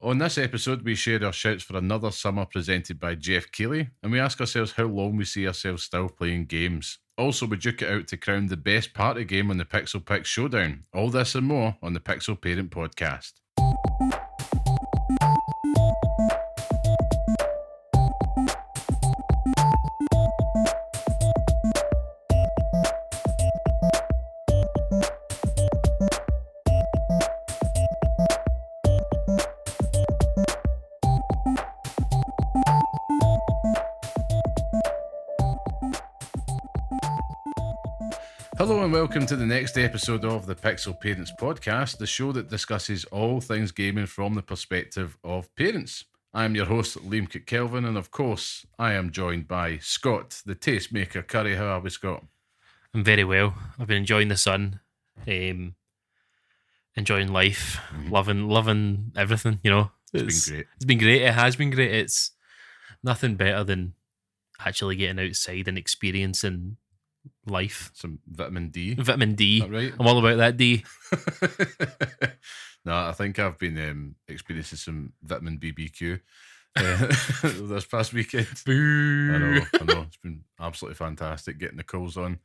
On this episode, we share our shouts for another summer presented by Geoff Keighley, and we ask ourselves how long we see ourselves still playing games. Also, we duke it out to crown the best party game on the Pixel Picks Showdown. All this and more on the Pixel Parent Podcast. Hello and welcome to the next episode of the Pixel Parents Podcast, the show that discusses all things gaming from the perspective of parents. I am your host, Liam Kelvin, and of course, I am joined by Scott, the tastemaker. Curry, how are we, Scott? I'm very well. I've been enjoying the sun, enjoying life, loving everything, you know. It's been great. It's been great. It has been great. It's nothing better than actually getting outside and experiencing life. Some vitamin D. Vitamin D. Is that right? I'm all about that D. No, I think I've been experiencing some vitamin BBQ this past weekend. Boo. I know. It's been absolutely fantastic getting the calls on.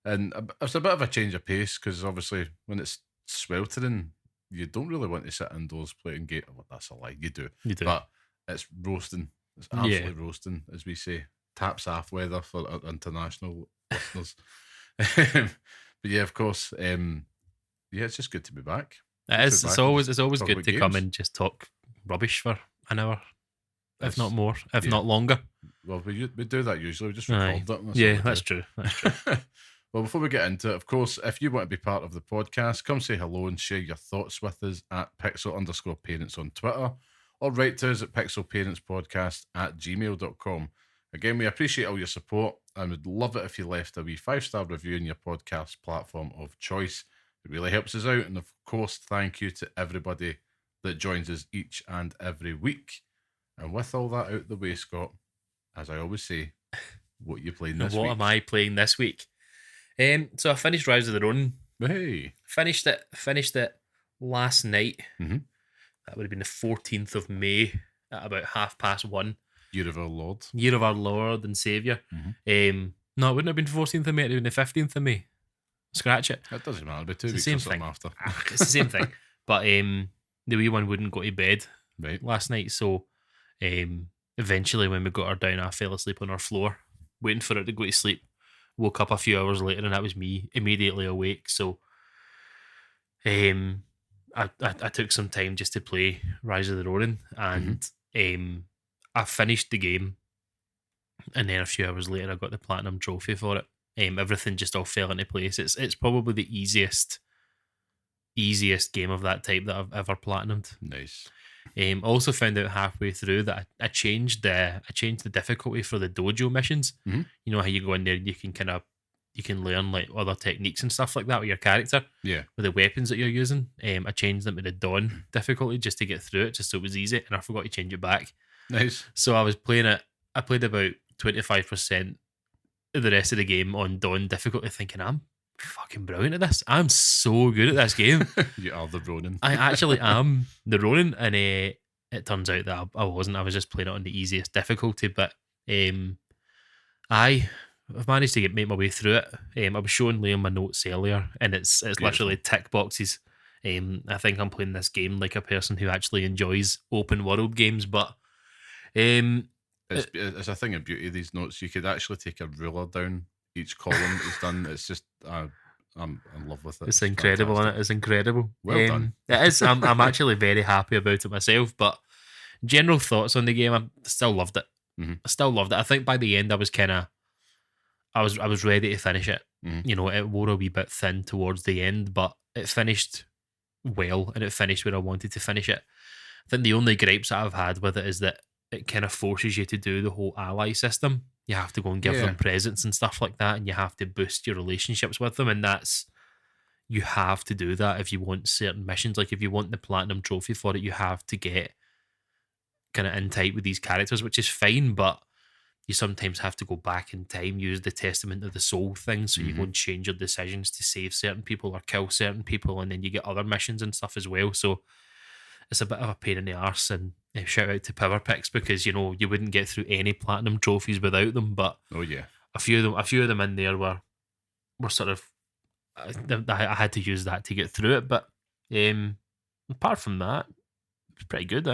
And it's a bit of a change of pace because obviously when it's sweltering, you don't really want to sit indoors playing game. Well, that's a lie. You do. But it's roasting. It's absolutely roasting, as we say. Taps half weather for our international listeners. But yeah, of course. It's just good to be back. It is. It's always good to games. come and just talk rubbish for an hour, if not more, if yeah. not longer. Well, we do that usually. We just record it. Yeah, that's true. That's true. Well, before we get into it, of course, if you want to be part of the podcast, come say hello and share your thoughts with us at pixel_parents on Twitter, or write to us at pixelparentspodcast@gmail.com. Again, we appreciate all your support and would love it if you left a wee 5-star review in your podcast platform of choice. It really helps us out. And of course, thank you to everybody that joins us each and every week. And with all that out the way, Scott, as I always say, what are you playing this week? What am I playing this week? So I finished Rise of the Ronin. Hey. Finished it last night. Mm-hmm. That would have been the 14th of May at about 1:30. Year of our Lord. Year of our Lord and Saviour. Mm-hmm. No, it wouldn't have been 14th of May, it would have been the 15th of May. Scratch it. It doesn't matter, it'll be 2 It's weeks the same or something thing. after. It's the same thing. But the wee one wouldn't go to bed Right. last night, so eventually when we got her down, I fell asleep on her floor, waiting for her to go to sleep. Woke up a few hours later and that was me immediately awake. So I took some time just to play Rise of the Ronin, and I finished the game, and then a few hours later I got the platinum trophy for it. Everything just all fell into place. It's probably the easiest game of that type that I've ever platinumed. Nice. Also found out halfway through that I changed the difficulty for the dojo missions. Mm-hmm. You know how you go in there and you can learn like other techniques and stuff like that with your character. Yeah. With the weapons that you're using. I changed them to the Dawn difficulty just to get through it, just so it was easy, and I forgot to change it back. Nice. So I was playing it. I played about 25% of the rest of the game on Dawn difficulty, thinking I'm fucking brilliant at this. I'm so good at this game. You are the Ronin. I actually am the Ronin, and it turns out that I wasn't. I was just playing it on the easiest difficulty, but I've managed to make my way through it. I was showing Liam my notes earlier, and it's literally tick boxes. I think I'm playing this game like a person who actually enjoys open world games, but it's a thing of beauty, these notes. You could actually take a ruler down each column it's done. It's just I'm in love with it. It's incredible, isn't it? It's incredible. Well done. It is. I'm actually very happy about it myself. But general thoughts on the game, I still loved it. Mm-hmm. I still loved it. I think by the end, I was ready to finish it. Mm-hmm. You know, it wore a wee bit thin towards the end, but it finished well, and it finished where I wanted to finish it. I think the only gripes that I've had with it is that it kind of forces you to do the whole ally system. You have to go and give them presents and stuff like that, and you have to boost your relationships with them, and you have to do that if you want certain missions. Like if you want the platinum trophy for it, you have to get kind of in tight with these characters, which is fine, but you sometimes have to go back in time, use the Testament of the Soul thing, so you go and change your decisions to save certain people or kill certain people, and then you get other missions and stuff as well. So it's a bit of a pain in the arse. And shout out to Power Picks, because you wouldn't get through any platinum trophies without them. But Oh yeah. a few of them in there were sort of I had to use that to get through it. But apart from that, it's pretty good,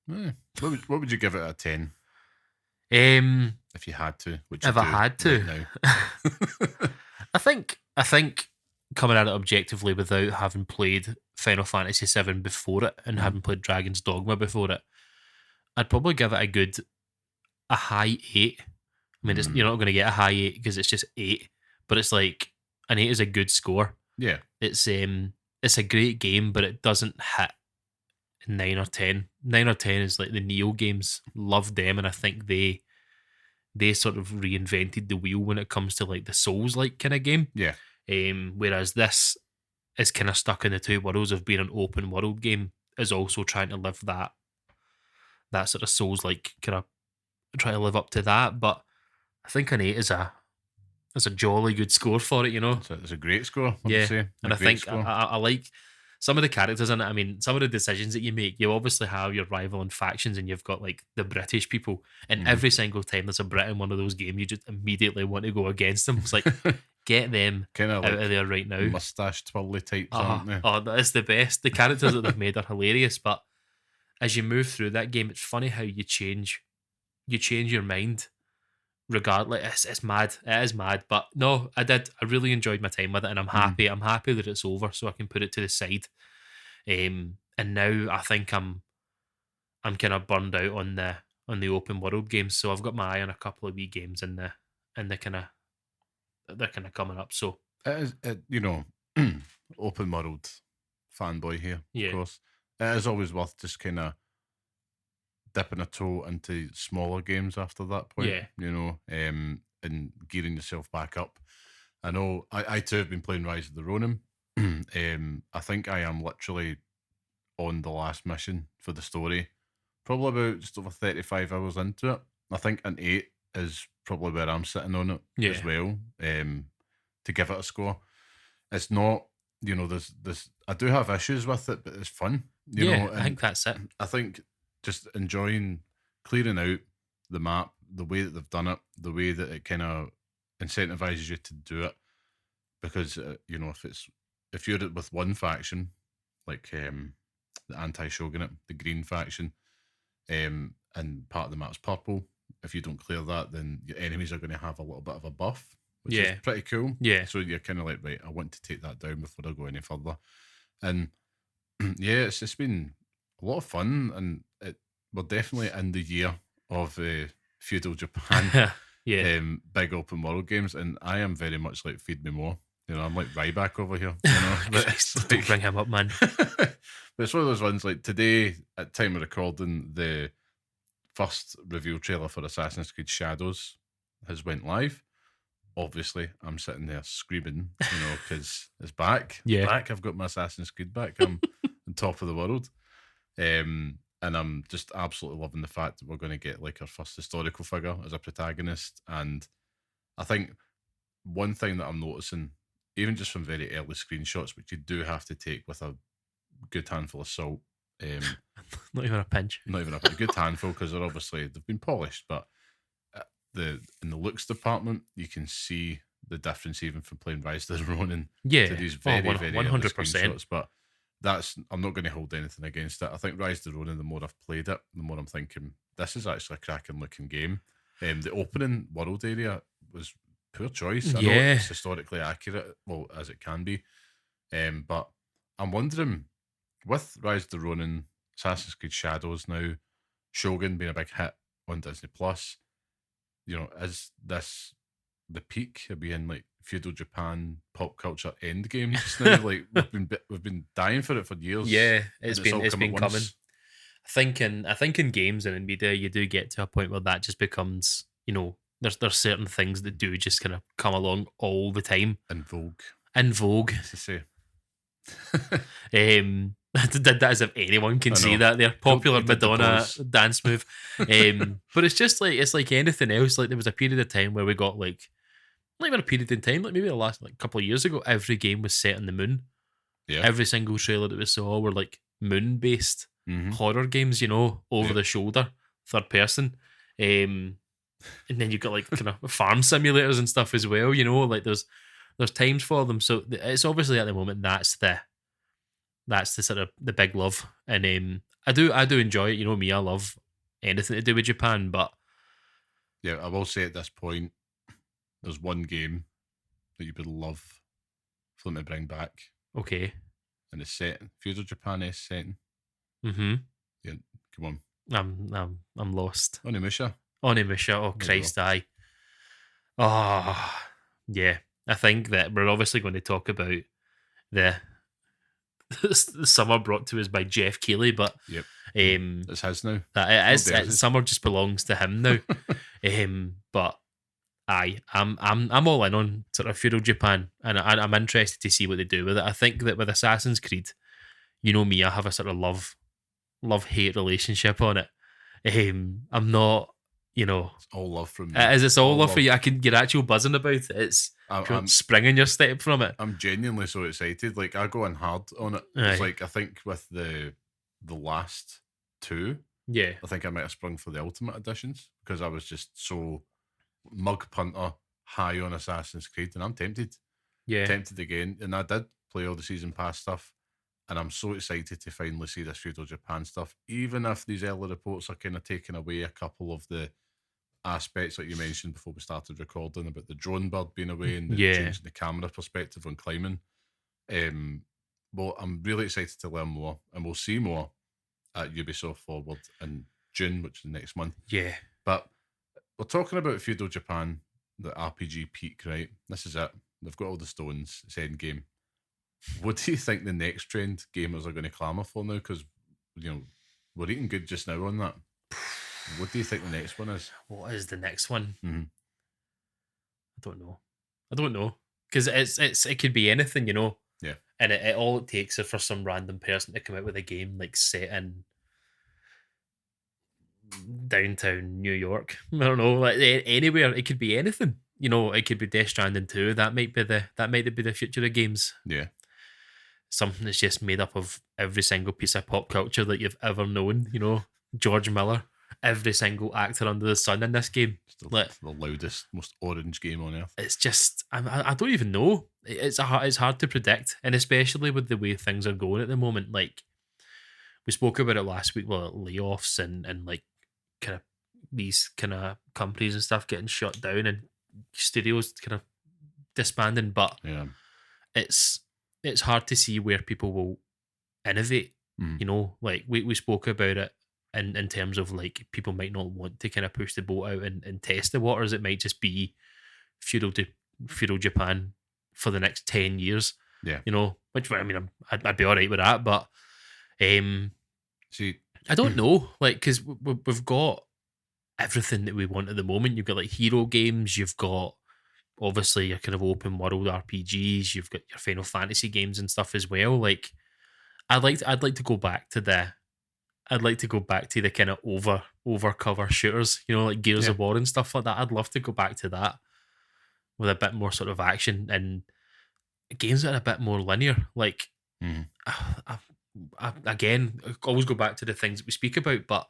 Yeah. What would you give it a 10 Um, if you had to? Which you if I do had to, right now. I think coming at it objectively without having played Final Fantasy VII before it and having played Dragon's Dogma before it, I'd probably give it a high 8. I mean, you're not going to get a high 8 because it's just 8, but it's like an 8 is a good score. Yeah. It's a great game, but it doesn't hit 9 or 10. 9 or 10 is like the Neo games. Love them, and I think they sort of reinvented the wheel when it comes to like the Souls-like kind of game. Yeah. Whereas this is kind of stuck in the two worlds of being an open world game, is also trying to live that sort of Souls-like kind of try to live up to that. But I think an 8 is a jolly good score for it, It's a great score. Yeah, say. and I think I like some of the characters in it. I mean, some of the decisions that you make. You obviously have your rival and factions, and you've got like the British people. And every single time there's a Brit in one of those games, you just immediately want to go against them. It's like, get them kind of out like of there right now. mustache twirly types, aren't they? Oh, that is the best. The characters that they've made are hilarious. But as you move through that game, it's funny how you change your mind. Regardless, it's mad. It is mad. But no, I really enjoyed my time with it, and I'm happy. I'm happy that it's over, so I can put it to the side. And now I think I'm kind of burned out on the open world games. So I've got my eye on a couple of wee games in the kind of they're kind of coming up. So It is, open world fanboy here, Yeah. of course. It is always worth just kind of dipping a toe into smaller games after that point, Yeah. and gearing yourself back up. I know I too have been playing Rise of the Ronin. I think I am literally on the last mission for the story, probably about just over 35 hours into it. I think an 8 is probably where I'm sitting on it as Yeah. well, to give it a score. It's not, there's I do have issues with it, but it's fun, Yeah, I and think that's it. I think just enjoying clearing out the map, the way that they've done it, the way that it kind of incentivizes you to do it, because if you're with one faction, like the anti-shogunate, the green faction, and part of the map's purple, if you don't clear that, then your enemies are going to have a little bit of a buff, which is Yeah. pretty cool. Yeah. So you're kind of like, right, I want to take that down before I go any further. And yeah, it's just been a lot of fun, and we're definitely in the year of feudal Japan, Yeah. big open world games, and I am very much like feed me more. I'm like Ryback over here. But it's Don't like- bring him up, man. but it's one of those ones like today, at time of recording, the first reveal trailer for Assassin's Creed Shadows has went live. Obviously, I'm sitting there screaming, because it's back. Yeah. Back. I've got my Assassin's Creed back. I'm on top of the world. And I'm just absolutely loving the fact that we're going to get like our first historical figure as a protagonist. And I think one thing that I'm noticing, even just from very early screenshots, which you do have to take with a good handful of salt, Not even a pinch. not even a good handful, because they've been polished, but in the looks department, you can see the difference even from playing Rise of the Ronin Yeah. to these very, very early 100%. screenshots. But I'm not going to hold anything against it. I think Rise of the Ronin, the more I've played it, the more I'm thinking this is actually a cracking looking game. The opening world area was poor choice. I know Yeah. it's historically accurate, well, as it can be. But I'm wondering, with Rise of the Ronin, Assassin's Creed Shadows now, Shogun being a big hit on Disney Plus, is this the peak of being like feudal Japan pop culture endgame just now? Like we've been dying for it for years. Yeah, it's and all been come at coming. once. I think in games and in media, you do get to a point where that just becomes, there's certain things that do just kind of come along all the time. In vogue, In vogue. to say. Did that as if anyone can I see know. that. They're popular You did the Madonna pose. dance move. But it's just like, it's like anything else. Like there was a period of time where we got like, not even a period in time, like maybe the last like couple of years ago, every game was set on the moon. Yeah. Every single trailer that we saw were like moon based. horror games, over the shoulder, third person. And then you've got like kind of farm simulators and stuff as well, like there's times for them. So it's obviously at the moment that's the sort of the big love. And I do enjoy it. You know me, I love anything to do with Japan, but Yeah, I will say at this point, there's one game that you would love for them to bring back. okay. And it's set feudal Japan-esque setting. Mm-hmm. Yeah, come on. I'm lost. Onimusha. Oh Christ, aye. Oh yeah. I think that we're obviously going to talk about the summer brought to us by Geoff Keighley, but Yep. um It's his now. that it is summer just belongs to him now. But aye, I'm all in on sort of feudal Japan, and I'm interested to see what they do with it. I think that with Assassin's Creed, you know me, I have a sort of love hate relationship on it. I'm not, It's all love from me. it's all love for you. I can get actual buzzing about it. It's I'm spring in your step from it. I'm genuinely so excited. Like, I go in hard on it. Aye. It's like, I think with the last two, Yeah, I think I might have sprung for the Ultimate Editions because I was just so mug punter high on Assassin's Creed, and I'm tempted again. And I did play all the season pass stuff, and I'm so excited to finally see this feudal Japan stuff. Even if these early reports are kind of taking away a couple of the aspects, like you mentioned before we started recording, about the drone bird being away and the changing the camera perspective on climbing. Well, I'm really excited to learn more, and we'll see more at Ubisoft Forward in June, which is next month. yeah. But we're talking about feudal Japan, the RPG peak, right? This is it. They've got all the stones. It's endgame. What do you think the next trend gamers are going to clamour for now? Because, we're eating good just now on that. What do you think the next one is? What is the next one? Mhm. I don't know. Because it could be anything, Yeah. And it all it takes is for some random person to come out with a game like set in downtown New York. I don't know, like anywhere. It could be anything. It could be Death Stranding 2. That might be the future of games. Yeah. Something that's just made up of every single piece of pop culture that you've ever known. George Miller, every single actor under the sun in this game. The loudest, most orange game on earth. It's just I don't even know. It's hard to predict, and especially with the way things are going at the moment. Like we spoke about it last week, layoffs and like kind of these kind of companies and stuff getting shut down and studios kind of disbanding. But Yeah. it's hard to see where people will innovate. Like we spoke about it in terms of like people might not want to kind of push the boat out and test the waters. It might just be feudal Japan for the next 10 years. Yeah. Which I mean, I'd be all right with that. But see, I don't know, like, because we've got everything that we want at the moment. You've got like hero games. You've got obviously your kind of open world RPGs. You've got your Final Fantasy games and stuff as well. Like, I'd like to go back to the kind of over cover shooters, like Gears of War and stuff like that. I'd love to go back to that with a bit more sort of action and games that are a bit more linear. Like, again, I always go back to the things that we speak about, but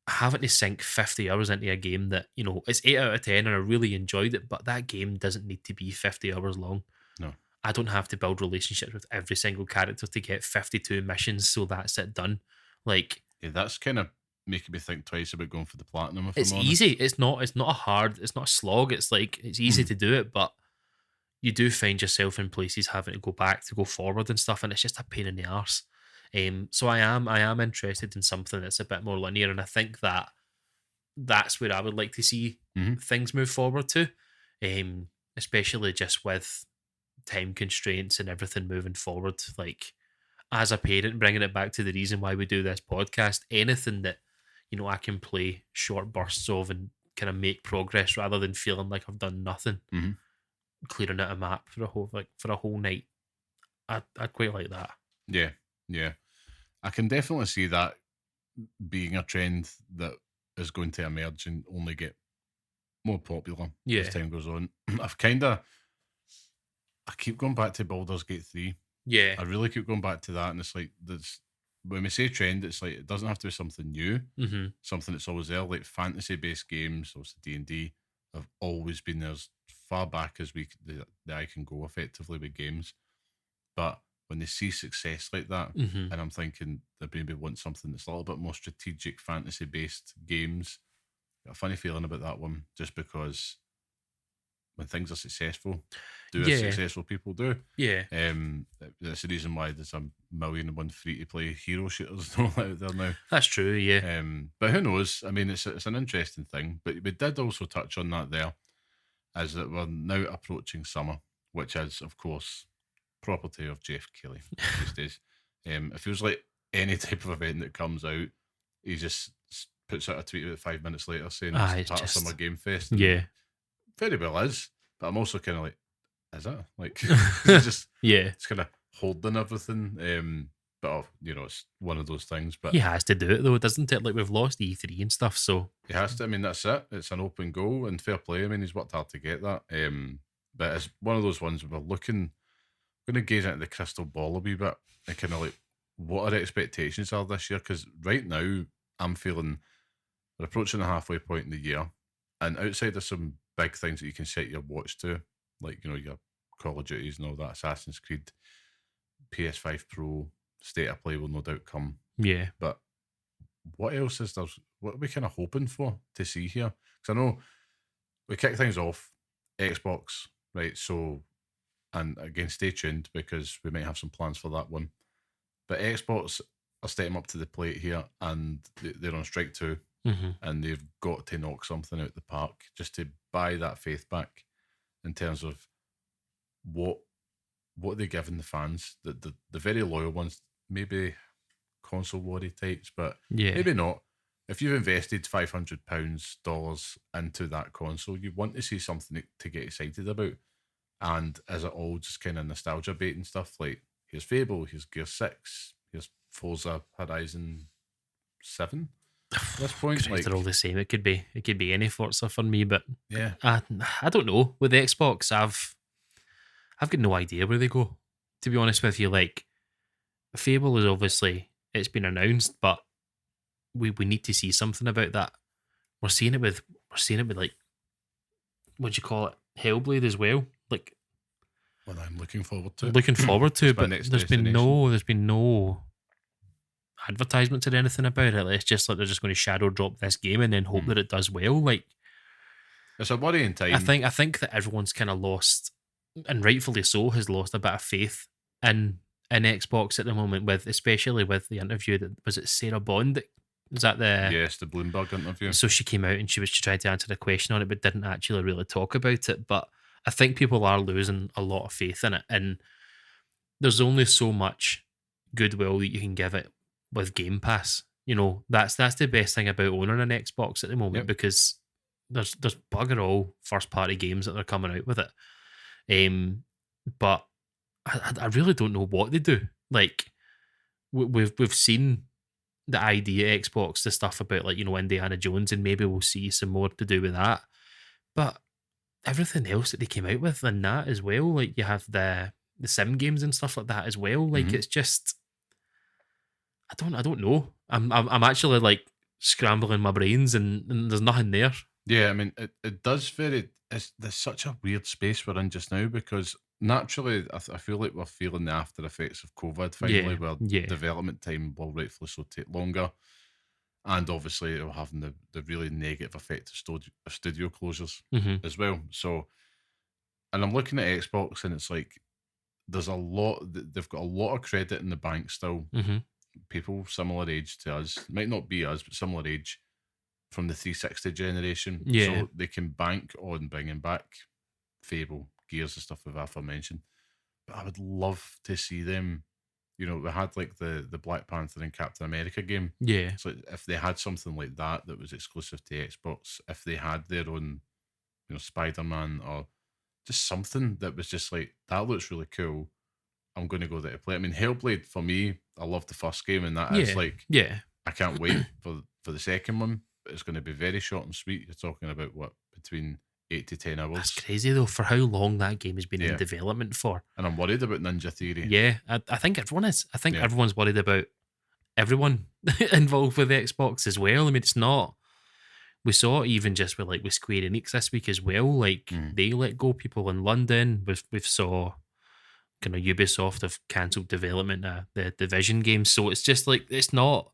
having to sink 50 hours into a game that, it's 8 out of 10 and I really enjoyed it, but that game doesn't need to be 50 hours long. No. I don't have to build relationships with every single character to get 52 missions, so that's it done. Like, yeah, that's kind of making me think twice about going for the platinum. If it's I'm honest. easy. It's not a slog. It's like, it's easy to do it, but you do find yourself in places having to go forward and stuff, and it's just a pain in the arse. So I am interested in something that's a bit more linear, and I think that's where I would like to see things move forward to, especially just with time constraints and everything moving forward. Like, as a parent, bringing it back to the reason why we do this podcast, anything that I can play short bursts of and kind of make progress rather than feeling like I've done nothing. Clearing out a map for a whole night, I'd quite like that. Yeah, I can definitely see that being a trend that is going to emerge and only get more popular as time goes on. I keep going back to Baldur's Gate 3. Yeah, I really keep going back to that, and it's like when we say trend, it's like it doesn't have to be something new, Mm-hmm. something that's always there. Like fantasy-based games, obviously D&D, have always been there as far back as the eye can go, effectively with games. But when they see success like that, Mm-hmm. and I'm thinking they maybe want something that's a little bit more strategic, fantasy-based games. Got a funny feeling about that one, just because when things are successful, do as Yeah. successful people do. Yeah. That's the reason why there's a million and one free to play hero shooters and all out there now. That's true. Yeah. But who knows? I mean, it's an interesting thing. But we did also touch on that there, as that we're now approaching summer, which is, of course, property of Geoff Keighley these days. It feels like any type of event that comes out, he just puts out a tweet about 5 minutes later saying it's part of Summer Game Fest. And Yeah. very well is. But I'm also kind of like, is that? Like, it's just, Yeah. it's kind of holding everything. But, it's one of those things. But He has to do it though, doesn't it? Like we've lost E3 and stuff, so he has to. I mean, that's it. It's an open goal and fair play. I mean, he's worked hard to get that. But it's one of those ones where we're going to gaze into the crystal ball a wee bit and kind of like, what our expectations are this year? Because right now, I'm feeling we're approaching the halfway point in the year, and outside of some big things that you can set your watch to, like your Call of Duties and all that, Assassin's Creed, PS5 Pro, State of Play will no doubt come. yeah. But what else is there? What are we kind of hoping for to see here? Because I know we kick things off Xbox, right? So, and again, stay tuned because we might have some plans for that one. But Xbox are stepping up to the plate here, and they're on strike too, Mm-hmm. and they've got to knock something out the park just to buy that faith back in terms of what are they giving the fans, the very loyal ones, maybe console worry types, but Yeah. maybe not. If you've invested $500 dollars into that console, you want to see something to get excited about. And is it all just kind of nostalgia bait and stuff? Like, here's Fable, here's Gear 6, here's Forza Horizon 7 at this point. Christ, they're all the same. It could be any Forza for me, but Yeah. I don't know. With the Xbox, I've got no idea where they go. To be honest with you, like Fable is obviously it's been announced, but we need to see something about that. We're seeing it with like what do you call it, Hellblade as well. Like Well, I'm looking forward to it. looking forward to, It's my but next there's been destination. no advertisements or anything about it. Like, it's just like they're just going to shadow drop this game and then hope that it does well. Like It's a worrying time. I think that everyone's kind of lost, and rightfully so, has lost a bit of faith in Xbox at the moment, especially with the interview that was it Sarah Bond. Was that the Yes, the Bloomberg interview. So she came out and she tried to answer the question on it, but didn't actually really talk about it. But I think people are losing a lot of faith in it, and there's only so much goodwill that you can give it with Game Pass. That's the best thing about owning an Xbox at the moment, Yep. because there's bugger all first party games that are coming out with it. But I really don't know what they do. Like we've seen the idea Xbox, the stuff about like Indiana Jones, and maybe we'll see some more to do with that. But everything else that they came out with and that as well, like you have the sim games and stuff like that as well. Like it's just I don't know. I'm actually like scrambling my brains and there's nothing there. Yeah, I mean, it does there's such a weird space we're in just now, because naturally I feel like we're feeling the after effects of COVID finally, Yeah, where yeah. development time will rightfully so take longer. And obviously it'll have the really negative effect of studio closures Mm-hmm. as well. So, and I'm looking at Xbox and it's like, there's a lot, they've got a lot of credit in the bank still. Mm-hmm. People similar age to us, might not be us, but similar age from the 360 generation. Yeah. So they can bank on bringing back Fable, Gears and stuff we've aforementioned. But I would love to see them, we had like the Black Panther and Captain America game. Yeah. So if they had something like that was exclusive to Xbox, if they had their own, Spider-Man, or just something that was just like, that looks really cool, I'm going to go there to play. I mean, Hellblade, for me, I love the first game, and that is like, yeah. I can't wait for the second one. But it's going to be very short and sweet. You're talking about between 8 to 10 hours. That's crazy though, for how long that game has been in Yeah. development for. And I'm worried about Ninja Theory. Yeah, I think everyone is. I think Yeah. everyone's worried about everyone involved with the Xbox as well. I mean, it's not. We saw it even just with Square Enix this week as well. Like they let go people in London. We've saw kind of Ubisoft have cancelled development of the Division games. So it's just like it's not.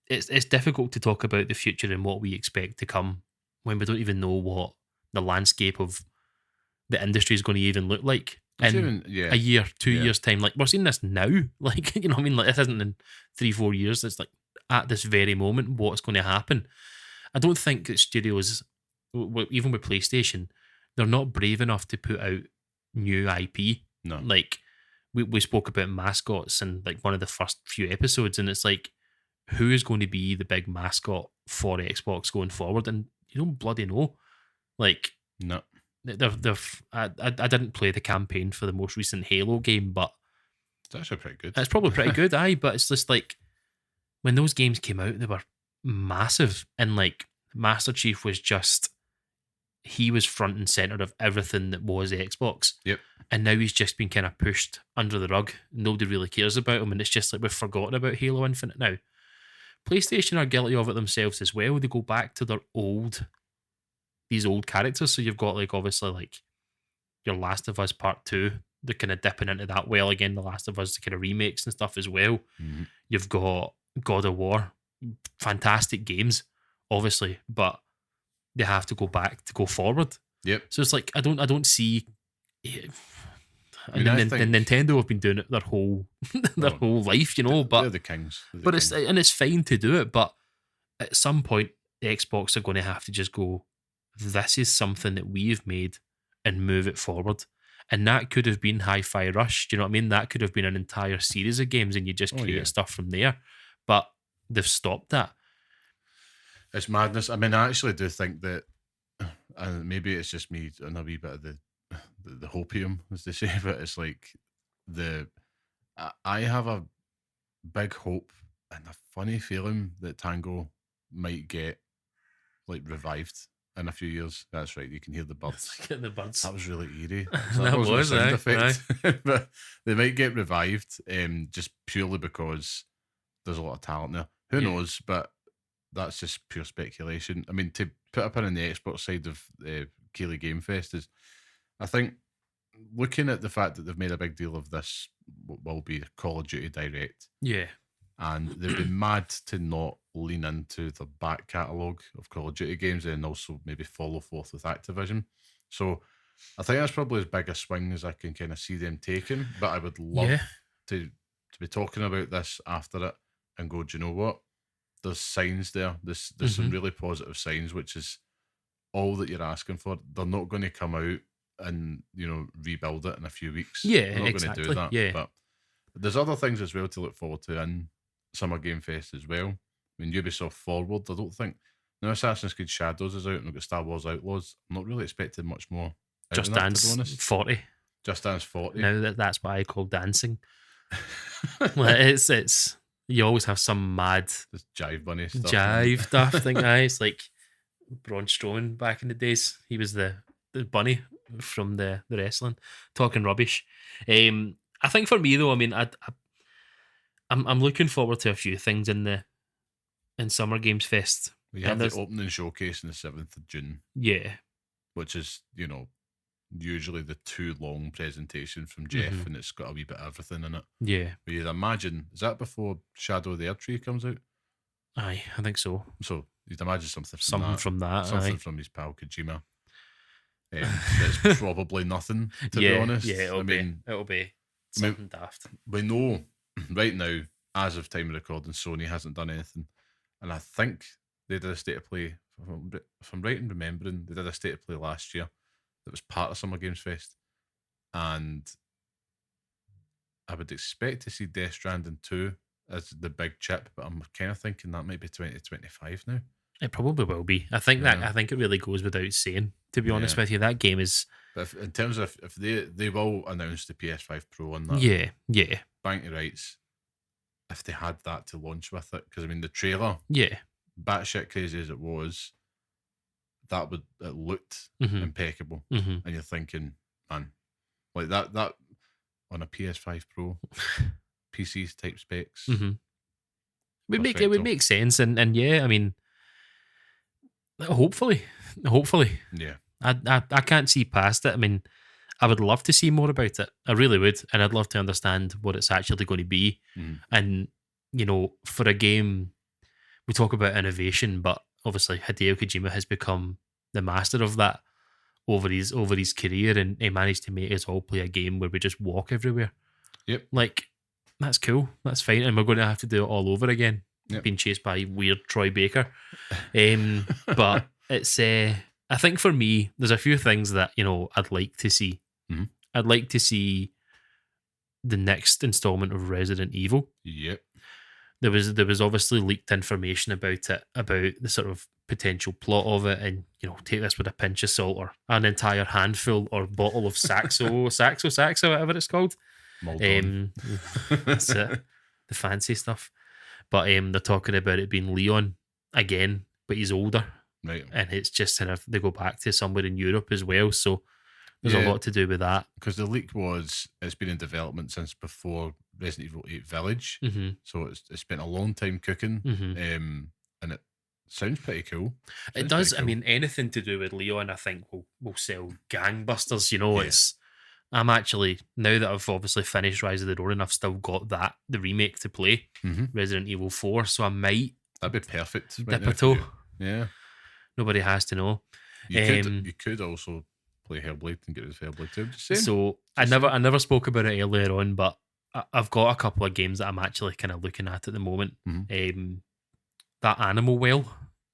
It's difficult to talk about the future and what we expect to come when we don't even know what the landscape of the industry is going to even look like in a year, 2 years time. Like we're seeing this now. Like you know what I mean? Like this isn't in 3-4 years. It's like at this very moment what's going to happen. I don't think that studios, even with PlayStation, they're not brave enough to put out new IP. No. Like we spoke about mascots in like one of the first few episodes, and it's like, who is going to be the big mascot for Xbox going forward? And you don't bloody know. Like, no. I didn't play the campaign for the most recent Halo game, but it's actually pretty good. It's probably pretty good, aye. But it's just like when those games came out, they were massive, and like Master Chief was just he was front and center of everything that was Xbox. Yep. And now he's just been kind of pushed under the rug. Nobody really cares about him, and it's just like we've forgotten about Halo Infinite now. PlayStation are guilty of it themselves as well. They go back to these old characters. So you've got like obviously like your Last of Us Part 2. They're kind of dipping into that well again. The Last of Us kind of remakes and stuff as well. Mm-hmm. You've got God of War. Fantastic games, obviously, but they have to go back to go forward. Yep. So it's like I don't see. I mean, Nintendo have been doing it their whole life, you know. But they're the kings. It's fine to do it. But at some point, the Xbox are going to have to just go. This is something that we've made and move it forward. And that could have been Hi-Fi Rush. Do you know what I mean? That could have been an entire series of games, and you just create stuff from there. But they've stopped that. It's madness. I mean, I actually do think that, and maybe it's just me and a wee bit of the hopium, as they say, but it's like I have a big hope and a funny feeling that Tango might get like revived in a few years. That's right, you can hear the birds. The birds. That was really eerie. That was a sound effect. But they might get revived just purely because there's a lot of talent there. Who knows? But that's just pure speculation. I mean, to put a pin in the Xbox side of Keighley Game Fest is, I think, looking at the fact that they've made a big deal of this, will be Call of Duty Direct. Yeah. And they've been mad to not lean into the back catalogue of Call of Duty games and also maybe follow forth with Activision. So I think that's probably as big a swing as I can kind of see them taking. But I would love to be talking about this after it and go, do you know what? There's signs there. There's some really positive signs, which is all that you're asking for. They're not going to come out and, rebuild it in a few weeks. Yeah, they're not exactly. going to do that. Yeah. But there's other things as well to look forward to in Summer Game Fest as well. I mean, Ubisoft Forward, I don't think. Now, Assassin's Creed Shadows is out and we've got Star Wars Outlaws. I'm not really expecting much more. Just Dance 40. Just Dance 40. Now that's what I call dancing. It's you always have some mad this jive bunny stuff. Jive stuff thing. It's like Braun Strowman back in the days. He was the bunny from the wrestling, talking rubbish. I think for me though, I mean, I'm looking forward to a few things in Summer Games Fest. We have the opening showcase on the 7th of June. Yeah. Which is, usually the too long presentation from Geoff, and it's got a wee bit of everything in it. Yeah. But you'd imagine, is that before Shadow of the Erdtree comes out? Aye, I think so. So you'd imagine something from that. Something from his pal Kojima. It's probably nothing, to be honest. Yeah, it'll be something daft. We know right now, as of time of recording, Sony hasn't done anything. And I think they did a state of play, if I'm right in remembering, they did a state of play last year that was part of Summer Games Fest. And I would expect to see Death Stranding 2 as the big chip, but I'm kind of thinking that might be 2025 now. It probably will be. I think it really goes without saying, to be honest with you. That game is... But in terms of if they will announce the PS5 Pro on that. Yeah. Bank your rights. If they had that to launch with it. Because, I mean, the trailer, batshit crazy as it was, it looked impeccable. And you're thinking, man, like that on a PS5 Pro, PC type specs, it would make sense, and yeah, I mean, hopefully, Yeah. I can't see past it. I mean, I would love to see more about it. I really would, and I'd love to understand what it's actually going to be. Mhm. And for a game, we talk about innovation, but obviously Hideo Kojima has become the master of that over his career, and he managed to make us all play a game where we just walk everywhere. Yep. Like, that's cool. That's fine, and we're going to have to do it all over again. Yep. Being chased by weird Troy Baker, but it's. I think for me, there's a few things that I'd like to see. Mhm. I'd like to see the next installment of Resident Evil. Yep. There was obviously leaked information about it, about the sort of potential plot of it, and take this with a pinch of salt, or an entire handful or bottle of Saxo, whatever it's called. That's it, the fancy stuff. But they're talking about it being Leon again, but he's older, Right. and it's just kind of they go back to somewhere in Europe as well. So there's a lot to do with that. Because the leak was it's been in development since before Resident Evil 8 Village, so it's been a long time cooking, and it sounds pretty cool. It does. Cool. I mean, anything to do with Leon, I think will sell gangbusters. It's. I'm actually, now that I've obviously finished Rise of the Ronin, I've still got the remake to play, Resident Evil 4, so I might. That'd be perfect. Dip a toe. Yeah. Nobody has to know. You could also play Hellblade and get rid of Hellblade too. So I never spoke about it earlier on, but I've got a couple of games that I'm actually kind of looking at the moment. That Animal Well,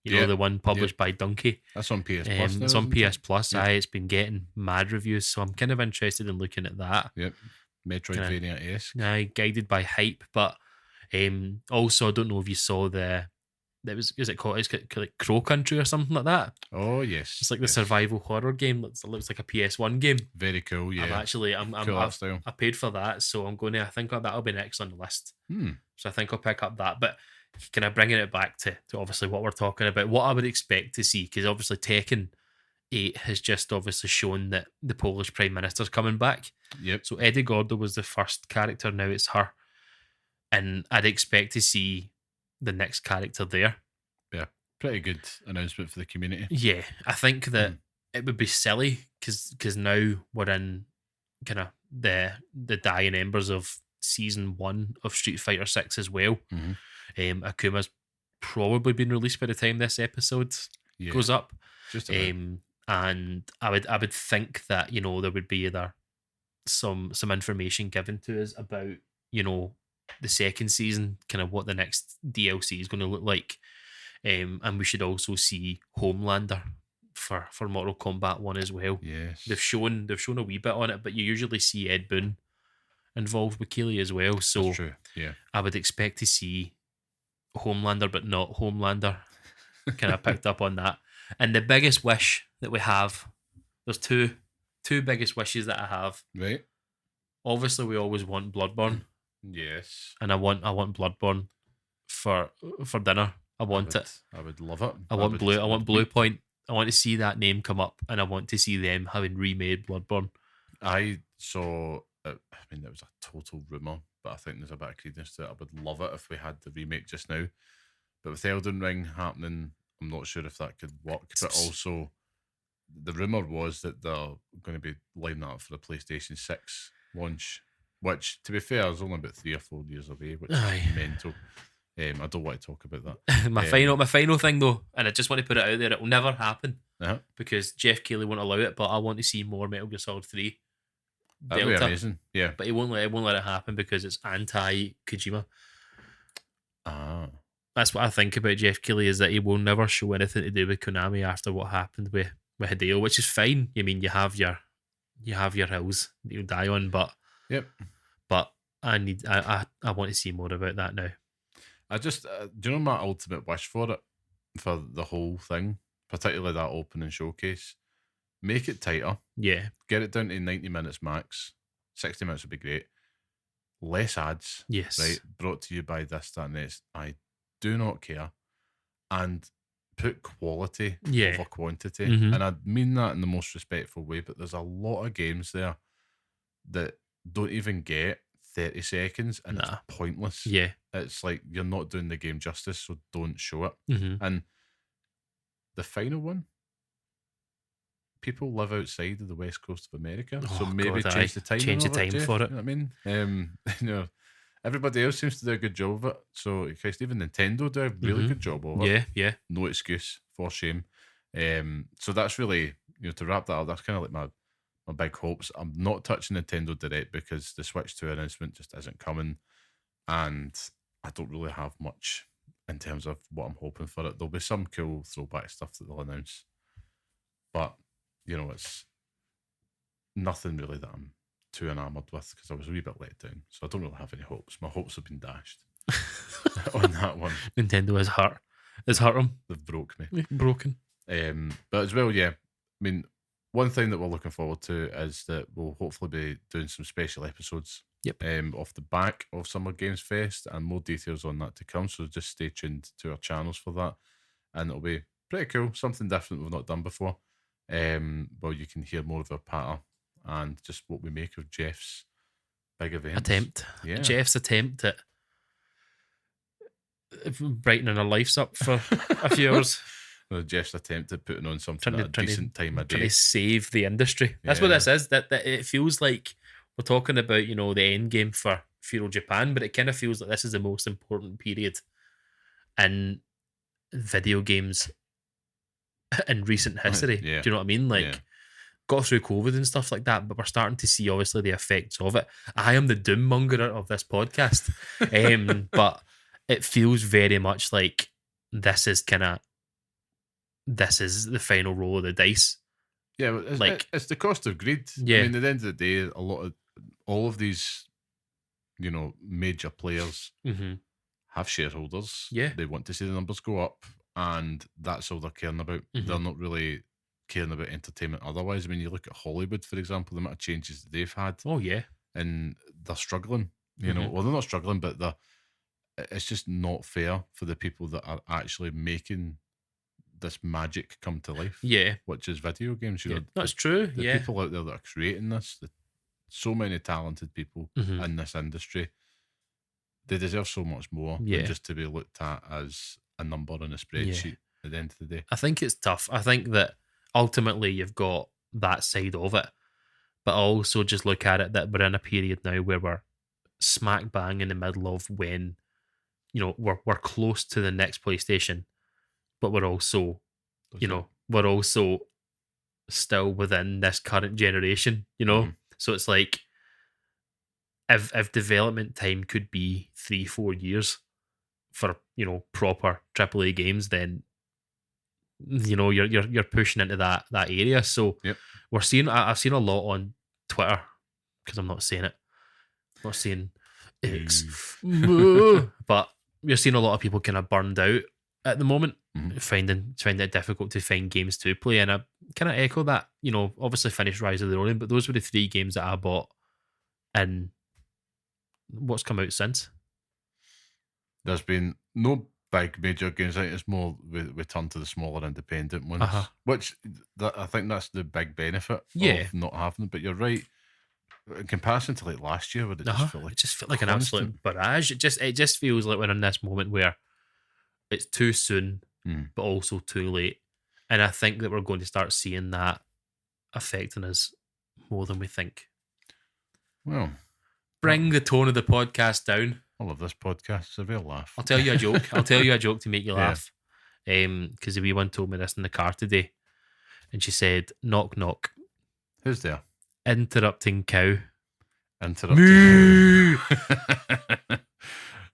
the one published by Donkey. That's on PS Plus. It's on PS Plus. It's been getting mad reviews, so I'm kind of interested in looking at that. Yep. Metroidvania-esque. Guided by hype, but also I don't know if you saw is it called? It's like Crow Country or something like that. Oh yes, it's like the survival horror game. It looks like a PS1 game. Very cool. Yeah, I paid for that, so I'm going to. I think that'll be next on the list. So I think I'll pick up that. But kind of bringing it back to obviously what we're talking about, what I would expect to see, because obviously Tekken 8 has just obviously shown that the Polish Prime Minister's coming back. Yep. So Eddie Gordo was the first character. Now it's her, and I'd expect to see the next character there. Yeah, pretty good announcement for the community. Yeah, I think that it would be silly because now we're in kind of the dying embers of season 1 of Street Fighter 6 as well. Akuma's probably been released by the time this episode goes up. Just and I would think that there would be either some information given to us about the second season, kind of what the next DLC is going to look like, and we should also see Homelander for Mortal Kombat 1 as well. Yes, they've shown a wee bit on it, but you usually see Ed Boon involved with Keighley as well. So that's true. Yeah, I would expect to see Homelander, but not Homelander. Kind of picked up on that. And the biggest wish that we have, there's two biggest wishes that I have. Right. Obviously, we always want Bloodborne. Yes. And I want Bloodborne for dinner. I want it. I would love it. I want Blue Point. I want to see that name come up, and I want to see them having remade Bloodborne. I saw. I mean, that was a total rumor, but I think there's a bit of credence to it. I would love it if we had the remake just now. But with Elden Ring happening, I'm not sure if that could work. But also, the rumor was that they're going to be lining up for the PlayStation 6 launch, which, to be fair, is only about 3 or 4 years away, which is mental. I don't want to talk about that. my final thing though, and I just want to put it out there, it will never happen because Geoff Keighley won't allow it. But I want to see more Metal Gear Solid 3. That'd be amazing. Yeah, but he won't let it happen because it's anti Kojima. That's what I think about Geoff Keighley, is that he will never show anything to do with Konami after what happened with Hideo, which is fine. I mean, you have your hills that you die on, but But I want to see more about that now. I just do you know my ultimate wish for it, for the whole thing, particularly that opening showcase? Make it tighter. Yeah. Get it down to 90 minutes max. 60 minutes would be great. Less ads. Yes. Right. Brought to you by this, that, and this. I do not care. And put quality over quantity. And I mean that in the most respectful way, but there's a lot of games there that don't even get 30 seconds and Nah. it's pointless. Yeah. It's like you're not doing the game justice, so don't show it. Mm-hmm. And the final one, people live outside of the west coast of America, so maybe God, change the timing change the of it, time Jeff, for it. You know what I mean? You know, everybody else seems to do a good job of it. So, Christ, even Nintendo do a really good job of it. Yeah. No excuse, for shame. So that's really, to wrap that up, that's kind of like my big hopes. I'm not touching Nintendo Direct because the Switch 2 announcement just isn't coming, and I don't really have much in terms of what I'm hoping for it. There'll be some cool throwback stuff that they'll announce, but it's nothing really that I'm too enamored with because I was a wee bit let down. So I don't really have any hopes. My hopes have been dashed on that one. Nintendo has hurt. It's hurt them. They've broke me. Broken. But as well, yeah. I mean, one thing that we're looking forward to is that we'll hopefully be doing some special episodes. Yep. Off the back of Summer Games Fest, and more details on that to come. So just stay tuned to our channels for that, and it'll be pretty cool. Something different we've not done before. Well, you can hear more of our patter and just what we make of Jeff's big events. Attempt. Yeah. Jeff's attempt at brightening our lives up for a few hours. Jeff's attempt at putting on something at a decent time of day. Trying to save the industry. That's what this is. That it feels like we're talking about, the end game for Feudal Japan, but it kind of feels like this is the most important period in video games in recent history. Yeah. Do you know what I mean? Got through COVID and stuff like that, but we're starting to see obviously the effects of it. I am the doom monger of this podcast, but it feels very much like this is the final roll of the dice. Yeah, it's the cost of greed. Yeah. I mean, at the end of the day, all of these, major players have shareholders. Yeah. They want to see the numbers go up, and that's all they're caring about. They're not really caring about entertainment otherwise. I mean, you look at Hollywood, for example, the amount of changes that they've had. Oh, yeah. And they're struggling. Well, they're not struggling, but it's just not fair for the people that are actually making this magic come to life. Yeah. Which is video games. That's true. The people out there that are creating this, so many talented people in this industry, they deserve so much more than just to be looked at as a number on a spreadsheet at the end of the day. I think it's tough. I think that ultimately you've got that side of it, but also just look at it that we're in a period now where we're smack bang in the middle of when, we're close to the next PlayStation, but we're also, we're also still within this current generation, So it's like if development time could be 3-4 years for proper AAA games, then you're pushing into that area. So we're seeing. I've seen a lot on Twitter because I'm not saying it. I'm not saying X, but we're seeing a lot of people kind of burned out at the moment, finding it difficult to find games to play, and I kind of echo that. Obviously finished Rise of the Ronin, but those were the 3 games that I bought, and what's come out since. There's been no big major games. I think it's more we turn to the smaller independent ones, which I think that's the big benefit of not having them. But you're right. In comparison to like last year, where it just felt like an absolute barrage. It just feels like we're in this moment where it's too soon, but also too late. And I think that we're going to start seeing that affecting us more than we think. Well, bring the tone of the podcast down. I love this podcast. It's a real laugh. I'll tell you a joke. I'll tell you a joke to make you laugh. Because the wee one told me this in the car today, and she said, "Knock, knock. Who's there? Interrupting cow. Interrupting Moo. cow."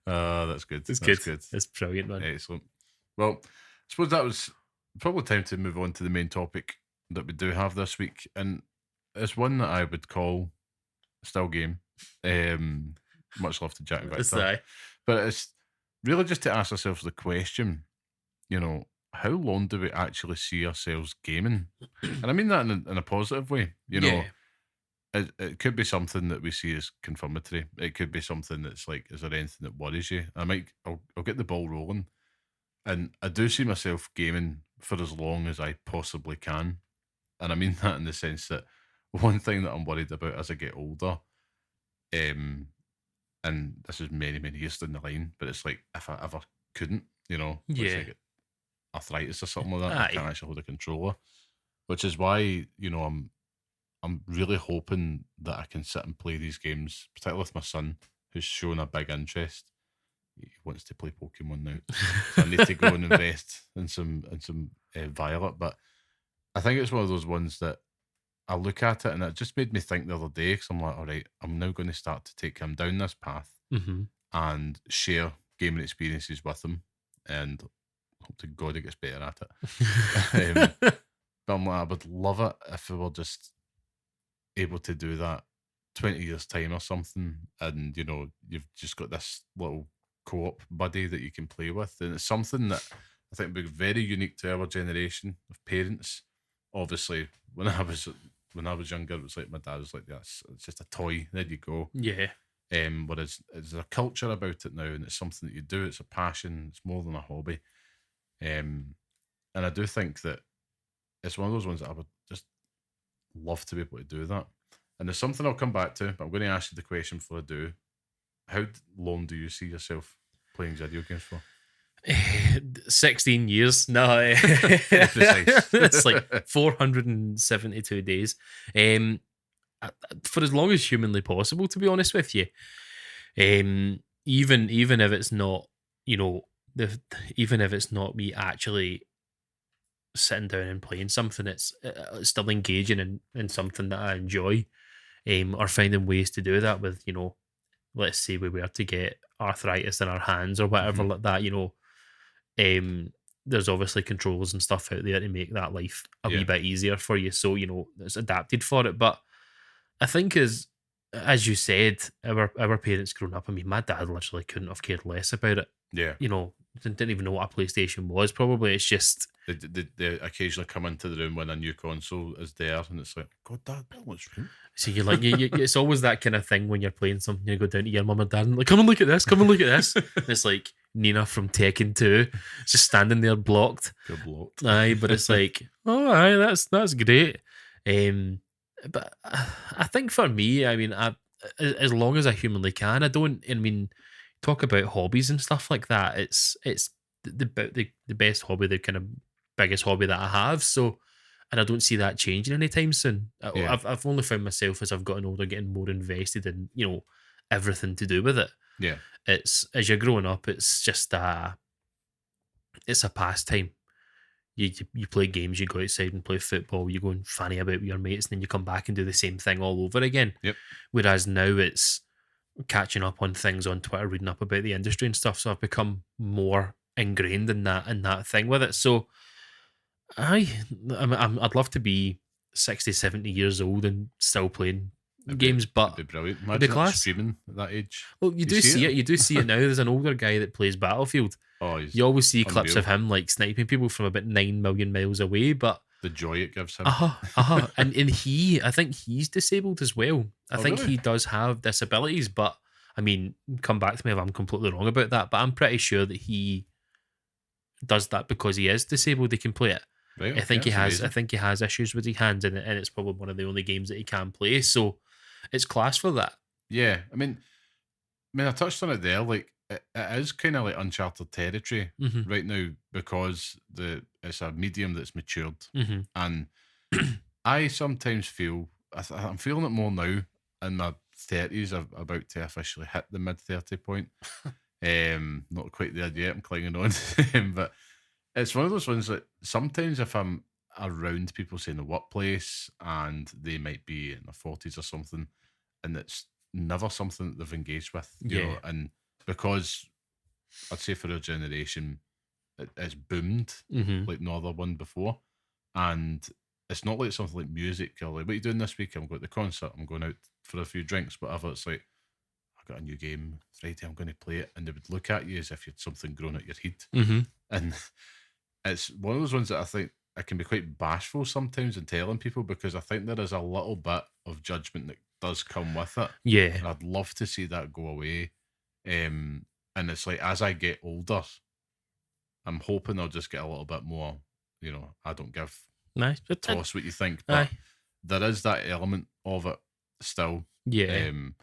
That's good. That's good. It's brilliant, man. Excellent. Well, I suppose that was probably time to move on to the main topic that we do have this week, and it's one that I would call still game. Much love to Jack and Victor, but it's really just to ask ourselves the question: how long do we actually see ourselves gaming? And I mean that in a positive way. It could be something that we see as confirmatory. It could be something that's like, is there anything that worries you? I'll get the ball rolling. And I do see myself gaming for as long as I possibly can. And I mean that in the sense that one thing that I'm worried about as I get older and this is many, many years down the line, but it's like if I ever couldn't, let's say I Yeah. get arthritis or something like that, and I Aye. can't actually hold a controller, which is why, I'm really hoping that I can sit and play these games, particularly with my son, who's shown a big interest. He wants to play Pokemon now, so I need to go and invest in some Violet. But I think it's one of those ones that I look at it and it just made me think the other day because I'm like, all right, I'm now going to start to take him down this path Mm-hmm. and share gaming experiences with him, and hope to God he gets better at it. But I'm like, I would love it if we were just able to do that 20 years time or something, and you've just got this little co-op buddy that you can play with, and it's something that I think would be very unique to our generation of parents. Obviously, when I was younger, it was like my dad was like, "That's it's just a toy. There you go." Yeah. Whereas there's a culture about it now, and it's something that you do. It's a passion. It's more than a hobby. And I do think that it's one of those ones that I would just love to be able to do that. And there's something I'll come back to, but I'm going to ask you the question before I do. How long do you see yourself playing video games for? 16 years. No, Precise. it's like 472 days. For as long as humanly possible, to be honest with you. Even if it's not, even if it's not me actually sitting down and playing something, it's still engaging in something that I enjoy. Or finding ways to do that with, let's say we were to get arthritis in our hands or whatever Mhm. like that, there's obviously controls and stuff out there to make that life a wee Yeah. bit easier for you. So, it's adapted for it. But I think as you said, our parents growing up, I mean, my dad literally couldn't have cared less about it. Yeah. Didn't even know what a PlayStation was, probably. It's just They occasionally come into the room when a new console is there, and it's like, God, Dad, what's wrong? so you're like it's always that kind of thing when you're playing something, you go down to your mum and dad and like, come and look at this, come and look at this. And it's like Nina from Tekken 2, just standing there blocked. Good blocked. Aye, but it's like, oh, aye, that's great. But I think for me, I mean, as long as I humanly can, I mean, talk about hobbies and stuff like that. It's the best hobby, the kind of biggest hobby that I have. So, and I don't see that changing anytime soon. Yeah. I've only found myself as I've gotten older getting more invested in everything to do with it. Yeah. It's as you're growing up, it's just it's a pastime. You play games, you go outside and play football, you go and fanny about with your mates, and then you come back and do the same thing all over again. Yep. Whereas now it's catching up on things on Twitter, reading up about the industry and stuff. So I've become more ingrained in that thing with it. So I'd love to be 60, 70 years old and still playing games, but It'd be brilliant. it'd Imagine be that class. streaming at that age. Well, you do see it. You do see it now. There's an older guy that plays Battlefield. Oh, he's You always see clips unreal. of him like sniping people from about 9 million miles away, but The joy it gives him. and I think he's disabled as well. I Oh, think really? he does have disabilities, but I mean, come back to me if I'm completely wrong about that. But I'm pretty sure that he does that because he is disabled. He can play it. Right. I think okay, he that's has. I amazing. think he has issues with his hands, and it's probably one of the only games that he can play. So it's class for that. Yeah. I touched on it there. Like, it is kind of like uncharted territory Hmm. right now because it's a medium that's matured, Hmm. and I sometimes feel I'm feeling it more now in my 30s. I'm about to officially hit the mid 30 point. Not quite there yet. I'm clinging on, but it's one of those ones that sometimes if I'm around people say in the workplace and they might be in their 40s or something, and it's never something that they've engaged with, Yeah. and because I'd say for our generation, it's boomed Hmm. like no other one before. And it's not like something like music or like, what are you doing this week? I'm going to the concert, I'm going out for a few drinks, whatever. It's like, I got a new game Friday, I'm going to play it. And they would look at you as if you had something growing at your head. Hmm. And it's one of those ones that I think I can be quite bashful sometimes in telling people because I think there is a little bit of judgment that does come with it. Yeah. And I'd love to see that go away. And it's like as I get older, I'm hoping I'll just get a little bit more, I don't give Nice. a toss what you think, but Aye. there is that element of it still. Yeah. Um,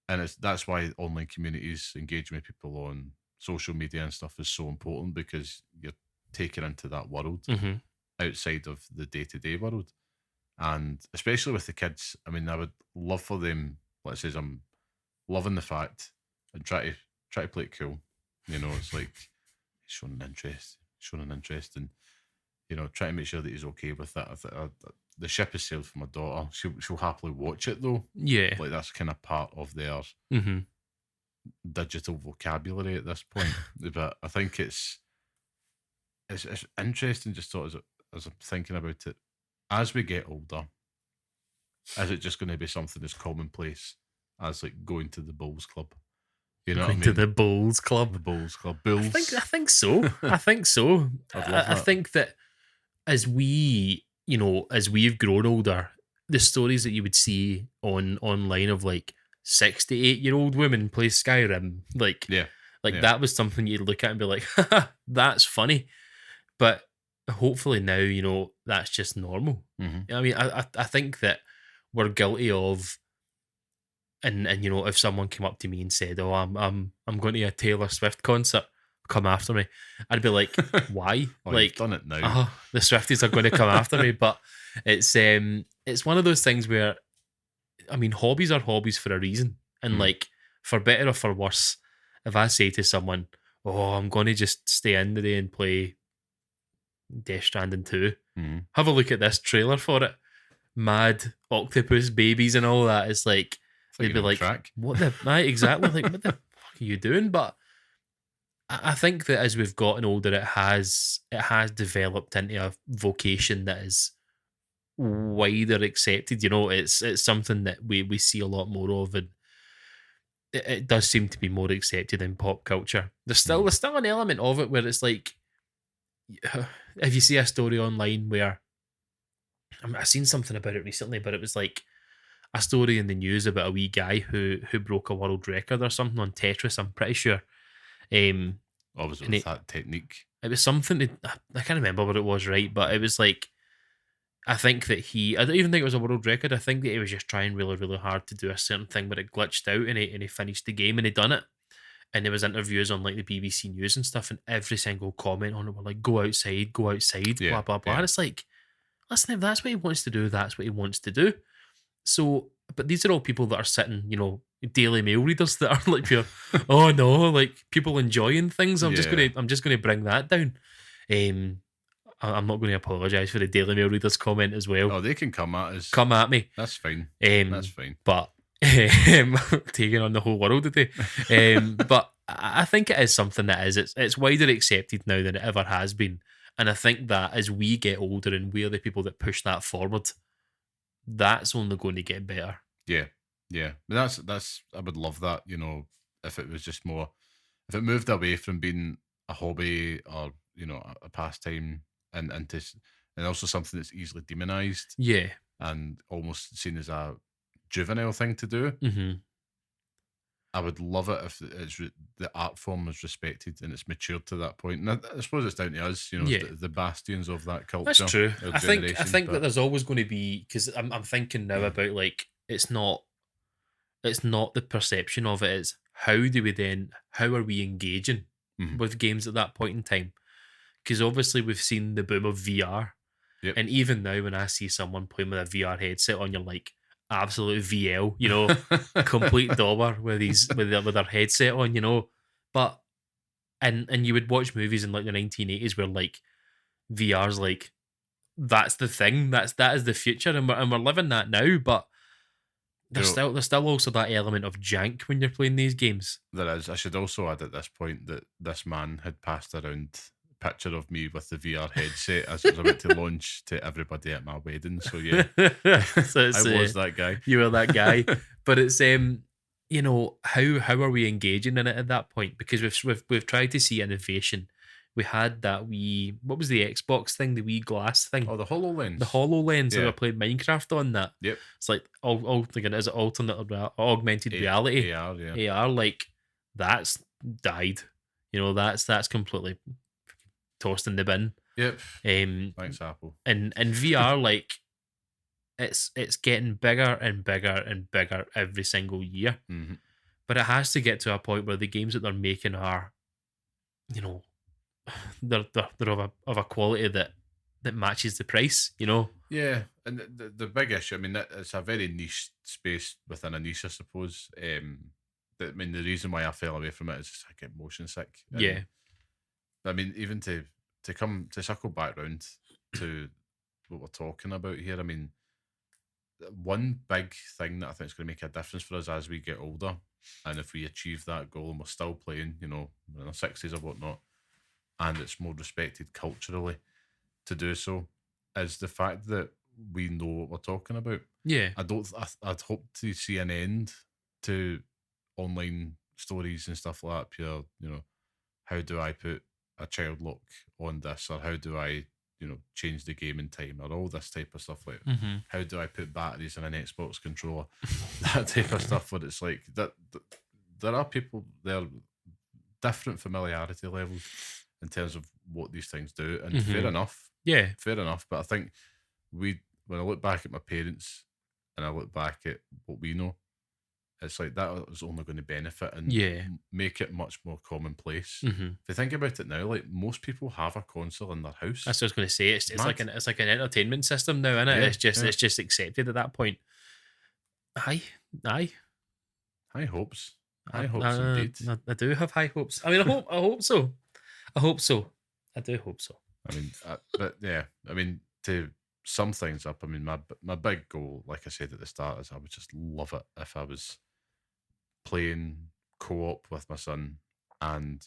and that's why online communities, engaging with people on social media and stuff is so important, because you're taken into that world Mm-hmm. outside of the day-to-day world. And especially with the kids, I mean, I would love for them, let's say I'm loving the fact and try to play it cool. It's like showing an interest, and try to make sure that he's okay with that. The ship is sailed for my daughter. She'll happily watch it though. Yeah. Like that's kind of part of their Mm-hmm. digital vocabulary at this point. But I think it's interesting. Just thought as I'm thinking about it, as we get older, is it just going to be something as commonplace as like going to the Bulls Club? You know Going what I to mean? the Bulls Club. The Bulls Club. Bulls. I think so. I think so. I'd love I that. think that as as we've grown older, the stories that you would see online of like 6 to 8 year old women play Skyrim, Yeah. that was something you'd look at and be like, haha, that's funny. But hopefully now, that's just normal. Mm-hmm. I mean, I think that we're guilty of, and if someone came up to me and said, "Oh, I'm going to a Taylor Swift concert, come after me," I'd be like, "Why?" Oh, you've done it now. The Swifties are going to come after me. But it's one of those things where, I mean, hobbies are hobbies for a reason, and like for better or for worse, if I say to someone, "Oh, I'm going to just stay in today and play Death Stranding 2," have a look at this trailer for it, mad octopus babies and all that. It's like they'd be like, "What the?" Exactly. Like, what the fuck are you doing? But I think that as we've gotten older, it has developed into a vocation that is wider accepted. It's something that we see a lot more of, and it does seem to be more accepted in pop culture. There's still an element of it where it's like, if you see a story online where I've seen something about it recently, but it was like a story in the news about a wee guy who broke a world record or something on Tetris. I'm pretty sure. Obviously, with that technique, it was something I can't remember what it was, right? But it was like, I think that I don't even think it was a world record. I think that he was just trying really, really hard to do a certain thing, but it glitched out, and he finished the game and he done it. And there was interviews on like the BBC News and stuff, and every single comment on it were like, go outside, blah, blah, blah. Yeah. And it's like, listen, if that's what he wants to do, that's what he wants to do. So, but these are all people that are sitting, Daily Mail readers that are like, oh no, like people enjoying things. I'm just gonna bring that down. I'm not going to apologise for the Daily Mail readers comment as well. Oh, they can come at us. Come at me. That's fine. That's fine. But taking on the whole world today. But I think it is something that it's wider accepted now than it ever has been. And I think that as we get older and we're the people that push that forward, that's only going to get better. Yeah. That's I would love that, if it was just more, if it moved away from being a hobby or, a pastime and also something that's easily demonized. Yeah. And almost seen as a juvenile thing to do. Mm-hmm. I would love it if the art form was respected and it's matured to that point. And I suppose it's down to us, the bastions of that culture. That's true. I think that there's always going to be, because I'm thinking now about like, it's not the perception of it, it's how are we engaging with games at that point in time? Because obviously we've seen the boom of VR. Yep. And even now when I see someone playing with a VR headset on, you're like, absolute VL, complete dollar with their headset on, but and you would watch movies in like the 1980s where like VR's like, that's the thing, that is the future, and we're living that now. But there's still also that element of jank when you're playing these games. There is. I should also add at this point that this man had passed around a picture of me with the VR headset as it was about to launch to everybody at my wedding. So yeah, so I was that guy. You were that guy. But it's how are we engaging in it at that point? Because we've tried to see innovation. We had that what was the Xbox thing, the wee glass thing? Oh, the HoloLens. The HoloLens, and we played Minecraft on that. Yep. It's like, is it augmented reality? AR, like, that's died. That's completely tossed in the bin. Yep. Thanks, Apple. And VR, like, it's getting bigger and bigger and bigger every single year. Mm-hmm. But it has to get to a point where the games that they're making are, they're of a quality that matches the price. Yeah, and the big issue, I mean, it's a very niche space within a niche, I suppose. I mean, the reason why I fell away from it is just I get motion sick. Yeah. I mean, even to circle back round to what we're talking about here, I mean, one big thing that I think is going to make a difference for us as we get older, and if we achieve that goal and we're still playing, we're in our 60s or whatnot, and it's more respected culturally to do so, is the fact that we know what we're talking about. Yeah. I'd hope to see an end to online stories and stuff like that. Pure, how do I put a child lock on this, or how do I, change the gaming time, or all this type of stuff like that. Mm-hmm. How do I put batteries in an Xbox controller? That type of stuff. Where it's like that. There are people there, different familiarity levels in terms of what these things do, and fair enough. Yeah. Fair enough. But I think when I look back at my parents and I look back at what we know, it's like that is only going to benefit and make it much more commonplace. Mm-hmm. If you think about it now, like most people have a console in their house. That's what I was going to say. It's like an entertainment system now, isn't it? Yeah, It's just accepted at that point. Aye. High hopes. High hopes indeed. I do have high hopes. I mean, I hope so. I hope so. I do hope so. I mean, but yeah, I mean, to sum things up, I mean, my big goal, like I said at the start, is I would just love it if I was playing co-op with my son, and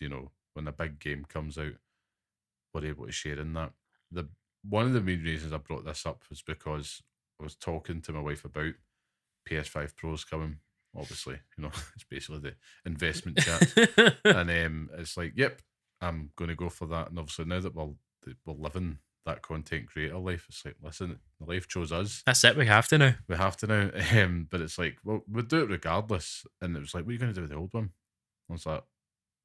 when a big game comes out, we're able to share in that. One of the main reasons I brought this up was because I was talking to my wife about PS5 Pros coming. Obviously, it's basically the investment chat, and it's like, yep, I'm going to go for that. And obviously, now that we're living that content creator life, it's like, listen, the life chose us. That's it. We have to now. But it's like, well, we'll do it regardless. And it was like, what are you going to do with the old one? I was like,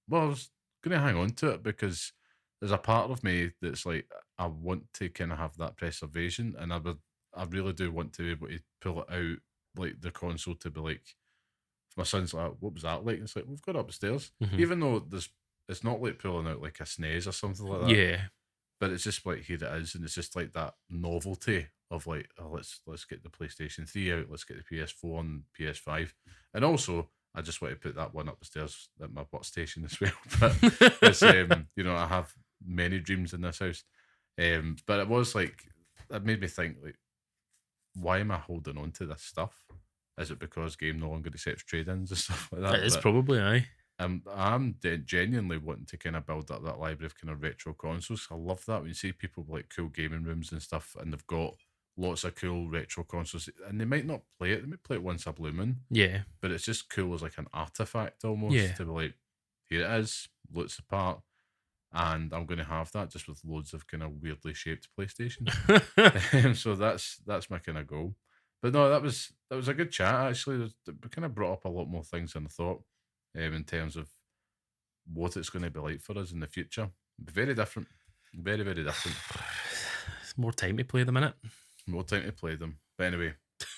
well, I was going to hang on to it because there's a part of me that's like, I want to kind of have that preservation, and I really do want to be able to pull it out, like the console, to be like, if my son's like, what was that like? It's like, we've got it upstairs, even though it's not like pulling out like a SNES or something like that. Yeah. But it's just like, here it is, and it's just like that novelty of like, oh, let's get the PlayStation 3 out, let's get the PS4 and PS5, and also I just want to put that one upstairs at my workstation as well. But it's I have many dreams in this house, but it was like, it made me think, like, why am I holding on to this stuff? Is it because game no longer accepts trade-ins and stuff like that? It is probably, aye. I'm genuinely wanting to kind of build up that library of kind of retro consoles. I love that when you see people with like cool gaming rooms and stuff, and they've got lots of cool retro consoles, and they might not play it. They might play it once a blue moon. Yeah. But it's just cool as like an artifact almost, to be like, here it is, looks the part, and I'm going to have that just with loads of kind of weirdly shaped PlayStation. So that's my kind of goal. But no, that was a good chat actually. We kind of brought up a lot more things than I thought. In terms of what it's going to be like for us in the future. Very different. Very, very different. It's more time to play them, innit? More time to play them. But anyway,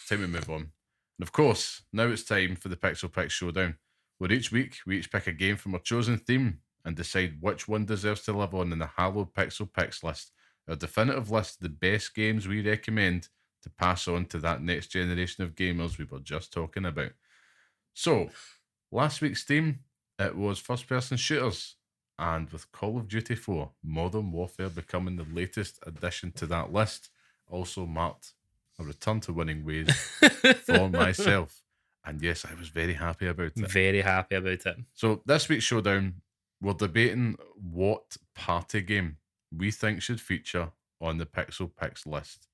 time to move on. And of course, now it's time for the Pixel Picks Showdown, where each week we each pick a game from our chosen theme and decide which one deserves to live on in the hallowed Pixel Picks list, our definitive list of the best games we recommend to pass on to that next generation of gamers we were just talking about. So, last week's theme, it was first-person shooters, and with Call of Duty 4, Modern Warfare becoming the latest addition to that list, also marked a return to winning ways for myself. And yes, I was very happy about it. Very happy about it. So this week's showdown, we're debating what party game we think should feature on the Pixel Picks list.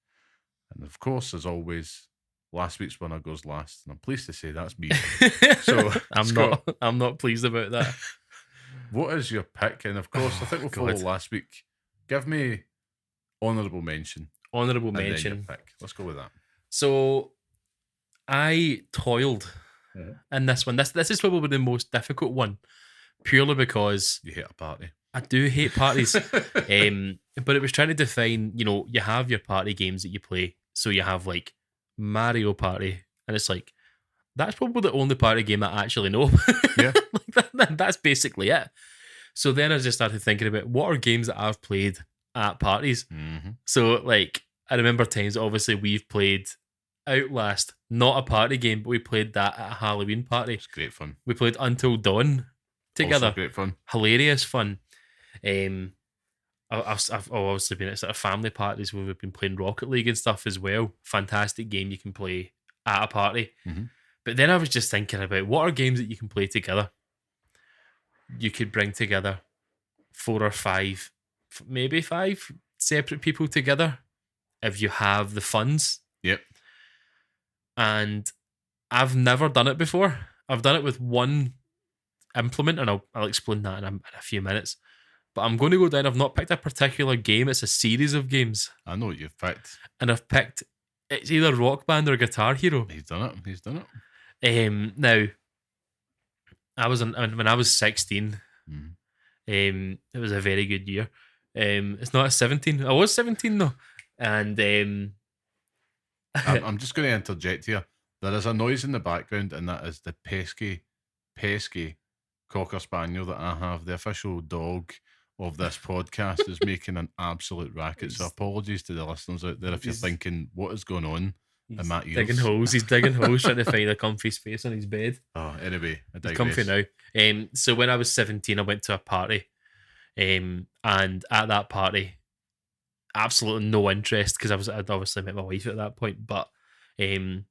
And of course, as always, last week's winner goes last, and I'm pleased to say that's me. So I'm not pleased about that. What is your pick? And of course, I think we'll follow last week. Give me honourable mention. Honourable and mention. Then your pick. Let's go with that. So I toiled in this one. This is probably the most difficult one, purely because You hate a party. I do hate parties. But it was trying to define, you have your party games that you play. So you have like Mario Party, and it's like that's probably the only party game I actually know. Yeah. That's basically it. So then I just started thinking about what are games that I've played at parties. Mm-hmm. So like I remember times obviously we've played Outlast, not a party game, but we played that at a Halloween party. It's great fun. We played Until Dawn together. Also great fun. Hilarious fun. I've obviously been at sort of family parties where we've been playing Rocket League and stuff as well. Fantastic game you can play at a party. Mm-hmm. But then I was just thinking about what are games that you can play together. You could bring together 4 or 5, maybe 5 separate people together if you have the funds. Yep. And I've never done it before. I've done it with one implement, and I'll explain that in a few minutes. But I'm going to go down. I've not picked a particular game. It's a series of games. I know what you've picked. And I've picked, it's either Rock Band or Guitar Hero. He's done it. Now, when I was 16, it was a very good year. It's not a 17. I was 17 though. And I'm just going to interject here. There is a noise in the background, and that is the pesky Cocker Spaniel that I have. The official dog of this podcast is making an absolute racket. So apologies to the listeners out there if you're thinking, what is going on in my ears? He's digging holes trying to find a comfy space on his bed. Oh, anyway, I digress. He's comfy now. So when I was 17, I went to a party. And at that party, absolutely no interest because I'd obviously met my wife at that point, but there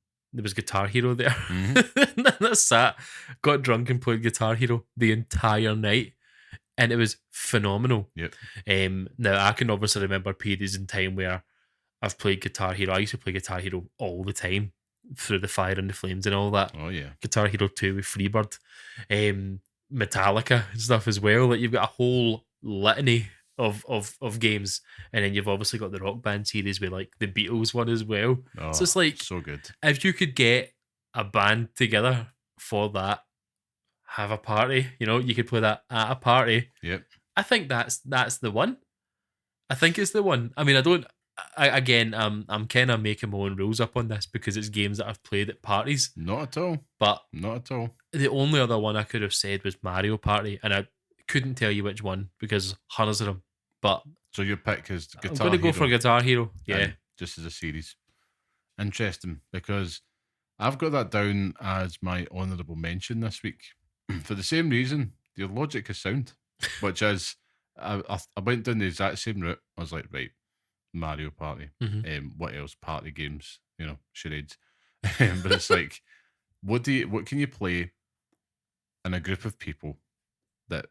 was Guitar Hero there. Mm-hmm. I sat, got drunk and played Guitar Hero the entire night, and it was phenomenal. Yep. Now I can obviously remember periods in time where I've played Guitar Hero. I used to play Guitar Hero all the time through the fire and the flames and all that. Oh yeah. Guitar Hero 2 with Freebird, Metallica and stuff as well. Like you've got a whole litany of games, and then you've obviously got the Rock Band series with like the Beatles one as well. Oh, so it's like so good. If you could get a band together for that, have a party, you could play that at a party. Yep. I think that's the one. I think it's the one. I mean, I'm kind of making my own rules up on this because it's games that I've played at parties. Not at all. But not at all. The only other one I could have said was Mario Party, and I couldn't tell you which one because hundreds of them. But so your pick is Guitar Hero. I'm going to go for Guitar Hero. Yeah, just as a series. Interesting, because I've got that down as my honourable mention this week for the same reason. Your logic is sound, which is I went down the exact same route. I was like, right, Mario Party. What else? Party games, charades. But it's like, what can you play in a group of people that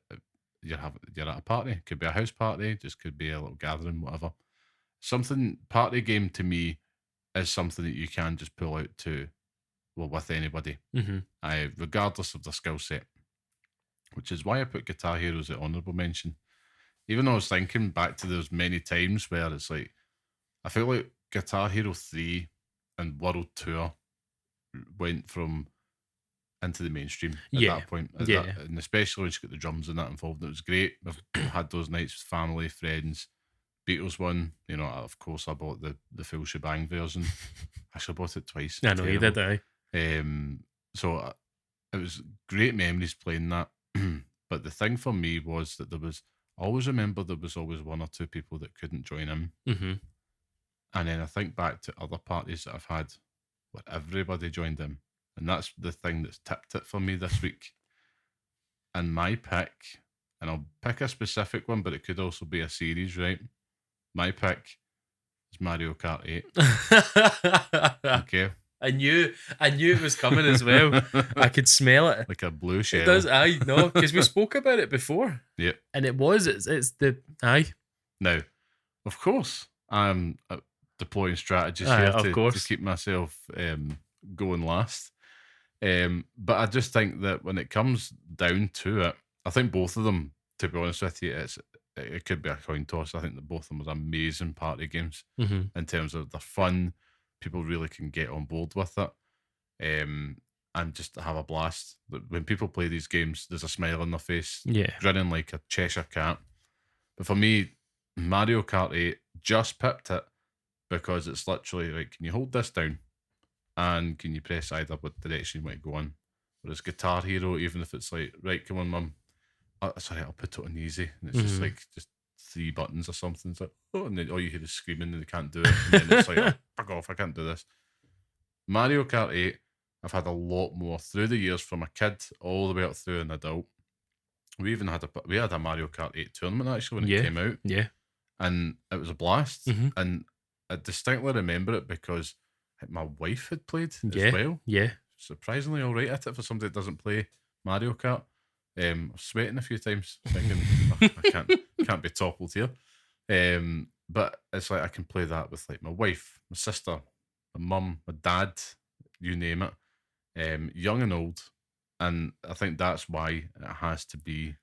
you're at a party? Could be a house party, just could be a little gathering, whatever. Something party game to me is something that you can just pull out with anybody, regardless of their skill set. Which is why I put Guitar Hero as an honourable mention. Even though I was thinking back to those many times where it's like, I feel like Guitar Hero 3 and World Tour went into the mainstream at that point. And especially when you got the drums and that involved. It was great. I've had those nights with family, friends. Beatles one, of course I bought the full shebang version. Actually bought it twice. I know you did, aye. So it was great memories playing that. But the thing for me was that I always remember there was always one or two people that couldn't join in. Mm-hmm. And then I think back to other parties that I've had where everybody joined in. And that's the thing that's tipped it for me this week. And my pick, and I'll pick a specific one, but it could also be a series, right? My pick is Mario Kart 8. Okay. I knew it was coming as well. I could smell it. Like a blue shell. It does, aye, no, because we spoke about it before. Yeah. And it's the, aye. Now, of course, I'm deploying strategies here to keep myself going last. But I just think that when it comes down to it, I think both of them, to be honest with you, it could be a coin toss. I think that both of them are amazing party games in terms of they're fun. People really can get on board with it and just have a blast. When people play these games, there's a smile on their face, grinning like a Cheshire cat. But for me, Mario Kart 8 just pipped it because it's literally like, can you hold this down? and can you press either what direction you want to go in. Whereas Guitar Hero, even if it's like, right, come on, mum, sorry, I'll put it on easy, and it's just like just 3 buttons or something. It's like, oh, and then all you hear is screaming, and they can't do it, and then it's like, oh, fuck off, I can't do this. Mario Kart 8, I've had a lot more through the years from a kid all the way up through an adult. We even had a Mario Kart 8 tournament actually when it came out. Yeah. And it was a blast. Mm-hmm. And I distinctly remember it because my wife had played as well. Yeah. Surprisingly all right at it for somebody that doesn't play Mario Kart. I was sweating a few times thinking, oh, I can't be toppled here. But it's like I can play that with like my wife, my sister, my mum, my dad, you name it, young and old. And I think that's why it has to be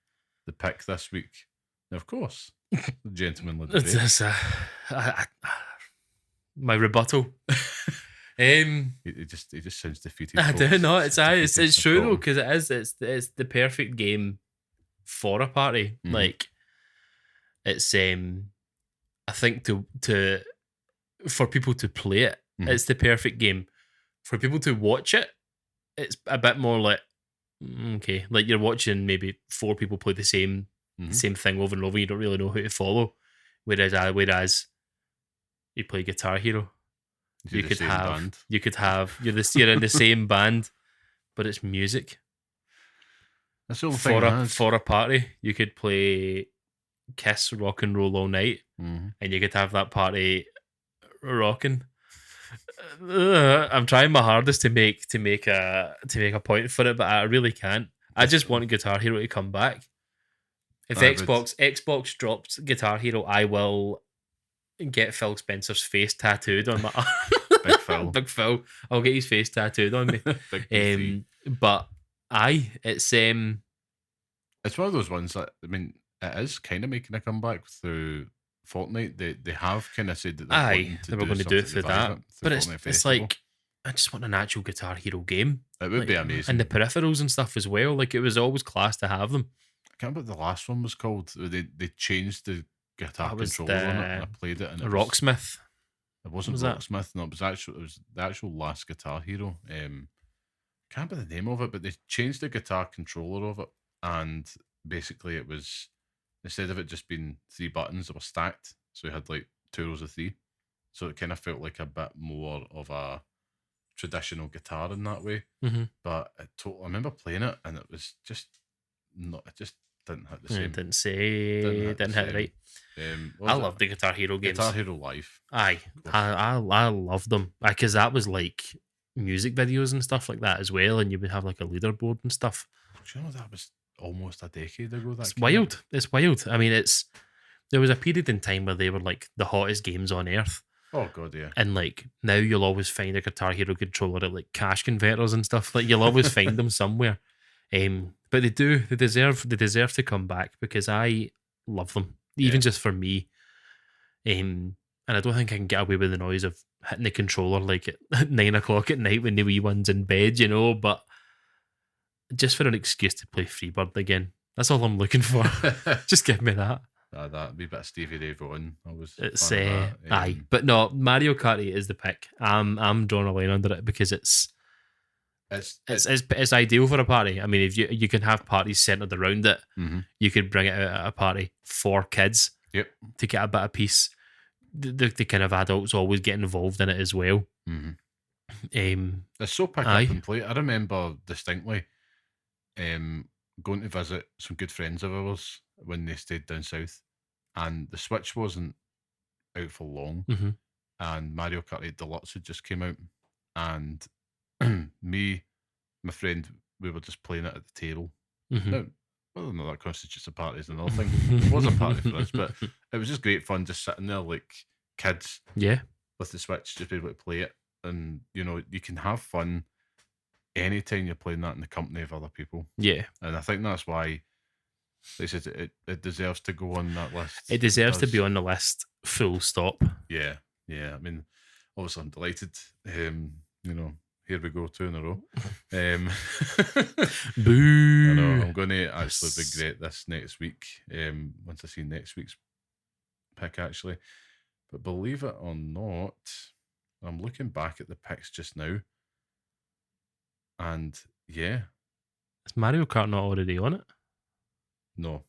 the pick this week. Now, of course, the gentleman led the debate. My rebuttal. He just sounds defeated. I do not. It's true though, because because it's the perfect game for a party. Mhm. Like it's I think to for people to play it, Mhm. it's the perfect game. For people to watch it, it's a bit more like okay, like you're watching maybe 4 people play the same thing over and over. You don't really know who to follow. Whereas you play Guitar Hero, you could have you're in the same band, but it's music. That's the only thing For a party. You could play Kiss Rock and Roll All Night, and you could have that party rocking. I'm trying my hardest to make a point for it, but I really can't. I just want Guitar Hero to come back. If Xbox drops Guitar Hero, I will get Phil Spencer's face tattooed on my arm. Big Phil. I'll get his face tattooed on me. But it's one of those ones that, I mean, it is kind of making a comeback through Fortnite. They have kind of said that they were going to do it through that. But it's like, I just want an actual Guitar Hero game. It would be amazing. And the peripherals and stuff as well. Like, it was always class to have them. I can't remember what the last one was called. They changed the guitar controller on it, and I played it. And it Rocksmith. It wasn't Rocksmith. No, it was the actual last Guitar Hero. Can't remember the name of it, but they changed the guitar controller of it, and basically it was, instead of it just being 3 buttons, they were stacked. So you had like 2 rows of 3. So it kind of felt like a bit more of a traditional guitar in that way. Mm-hmm. But I remember playing it, and it was just not. It just didn't hit the same. It didn't hit right. I love the Guitar Hero games. Guitar Hero Live. Aye, I love them because that was like music videos and stuff like that as well, and you would have like a leaderboard and stuff. Do you know that was almost a decade ago? It's wild. It's wild. I mean, there was a period in time where they were like the hottest games on earth. Oh god, yeah. And like now you'll always find a Guitar Hero controller at like cash converters and stuff. Like you'll always find them somewhere. But they deserve to come back because I love them. Even just for me. And I don't think I can get away with the noise of hitting the controller like at 9 o'clock at night when the wee one's in bed, but just for an excuse to play Freebird again. That's all I'm looking for. Just give me that. That wee bit of Stevie Ray Vaughan. It's aye, but no, Mario Kart 8 is the pick. I'm drawing a line under it because it's ideal for a party. I mean, if you can have parties centered around it, you could bring it out at a party for kids. Yep. To get a bit of peace. The kind of adults always get involved in it as well. It's so pick up and play. I remember distinctly going to visit some good friends of ours when they stayed down south, and the Switch wasn't out for long, and Mario Kart 8 Deluxe had just came out, and me, my friend, we were just playing it at the table. Now, whether or not that constitutes a party is another thing. It was a party for us, but it was just great fun just sitting there like kids with the Switch, just be able to play it. And, you can have fun anytime you're playing that in the company of other people. Yeah. And I think that's why they said it deserves to go on that list. It deserves to be on the list, full stop. Yeah. I mean, obviously I'm delighted. Here we go, 2 in a row. Boo! I know, I'm going to actually regret this next week once I see next week's pick, actually. But believe it or not, I'm looking back at the picks just now. And yeah, Is Mario Kart not already on it? no,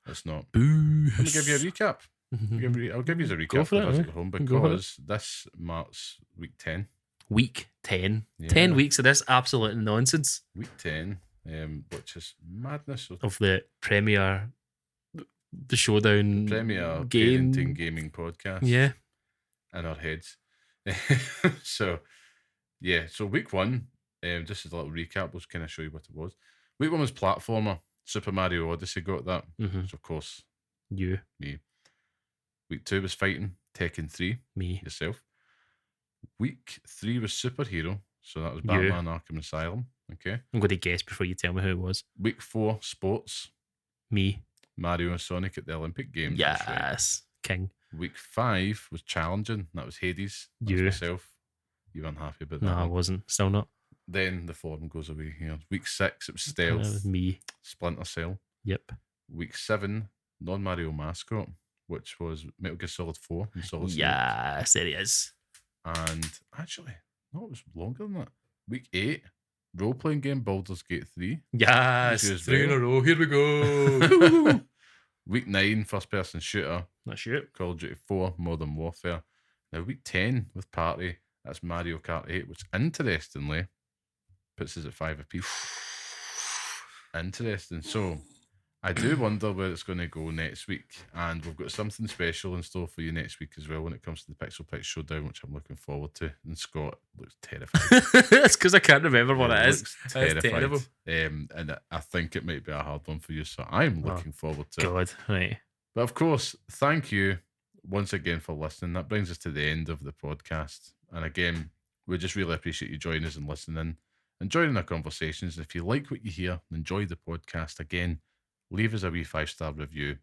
it's not. Boo. Let me give you a recap. I'll give you a recap Go for for it, those eh? at home Go for it. because this marks week 10. Week 10. Yeah. 10 weeks of this absolute nonsense. Week 10, which is madness. Of the Premier, the Showdown Premier game. parenting gaming podcast. Yeah. In our heads. So, yeah. So week 1, just as a little recap, we'll kind of show you what it was. Week 1 was platformer. Super Mario Odyssey got that. Mm-hmm. So, of course, You. me. Week 2 was fighting. Tekken 3. Me. Yourself. Week 3 was superhero. So that was You. Batman Arkham Asylum. Okay. I'm going to guess before you tell me who it was. Week 4, sports. Me. Mario and Sonic at the Olympic Games. That's right. Yes. King. Week 5 was challenging. That was Hades. That was You. myself. You weren't happy about that No, I one. wasn't. Still not. Then the form goes away here. Week 6, it was That Stealth. was me. Splinter Cell. Yep. Week 7, non-Mario mascot, which was Metal Gear Solid 4 and Solid Snake. Yes, there he is. And actually, no, it was longer than that. Week 8, role-playing game Baldur's Gate 3. Yes. Which is 3 in there. a row. Here we go. Week 9, first-person shooter. That's it. Call of Duty 4, Modern Warfare. Now, week 10 with Party, that's Mario Kart 8, which interestingly puts us at 5 apiece. Interesting. So, I do wonder where it's going to go next week. And we've got something special in store for you next week as well when it comes to the Pixel Picks Showdown, which I'm looking forward to. And Scott looks terrified. It's because I can't remember what it is. Looks It's terrified. terrible. And I think it might be a hard one for you. So, I'm looking forward to it. God, right. But of course, thank you once again for listening. That brings us to the end of the podcast. And again, we just really appreciate you joining us and listening and joining our conversations. If you like what you hear and enjoy the podcast, again, leave us a wee 5-star review.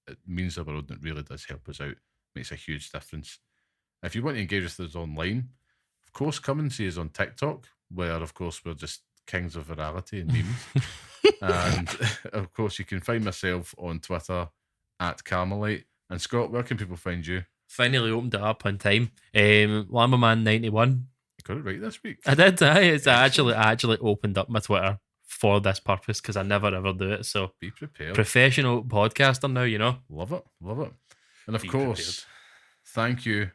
It means the world and it really does help us out. Makes a huge difference. If you want to engage with us online, of course, come and see us on TikTok, where, of course, we're just kings of virality and memes. And, of course, you can find myself on Twitter at Carmelite. And Scott, where can people find you? Finally opened it up on time. Llamaman91. You got it right this week. I did. I actually opened up my Twitter for this purpose because I never ever do it. So Be prepared. professional podcaster now, you know. Love it. Love it. And of Be course, thank you.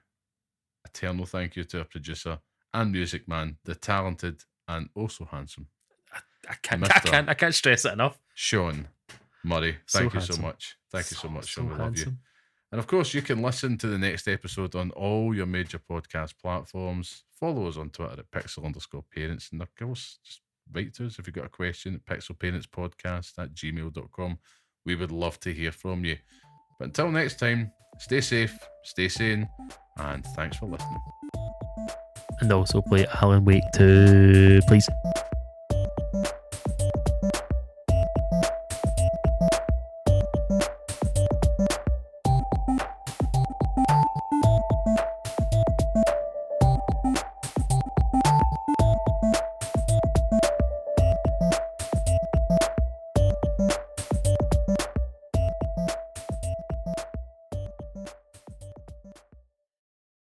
Eternal thank you to our producer and music man, the talented and also handsome I can't stress it enough. Sean Murray. So Thank you handsome. so much. Thank you so much, Sean. So We love you. handsome. And of course, you can listen to the next episode on all your major podcast platforms. Follow us on Twitter at pixel_parents. And of course, just write to us if you've got a question at pixelparentspodcast@gmail.com. We would love to hear from you. But until next time, stay safe, stay sane, and thanks for listening. And also play Alan Wake 2, please.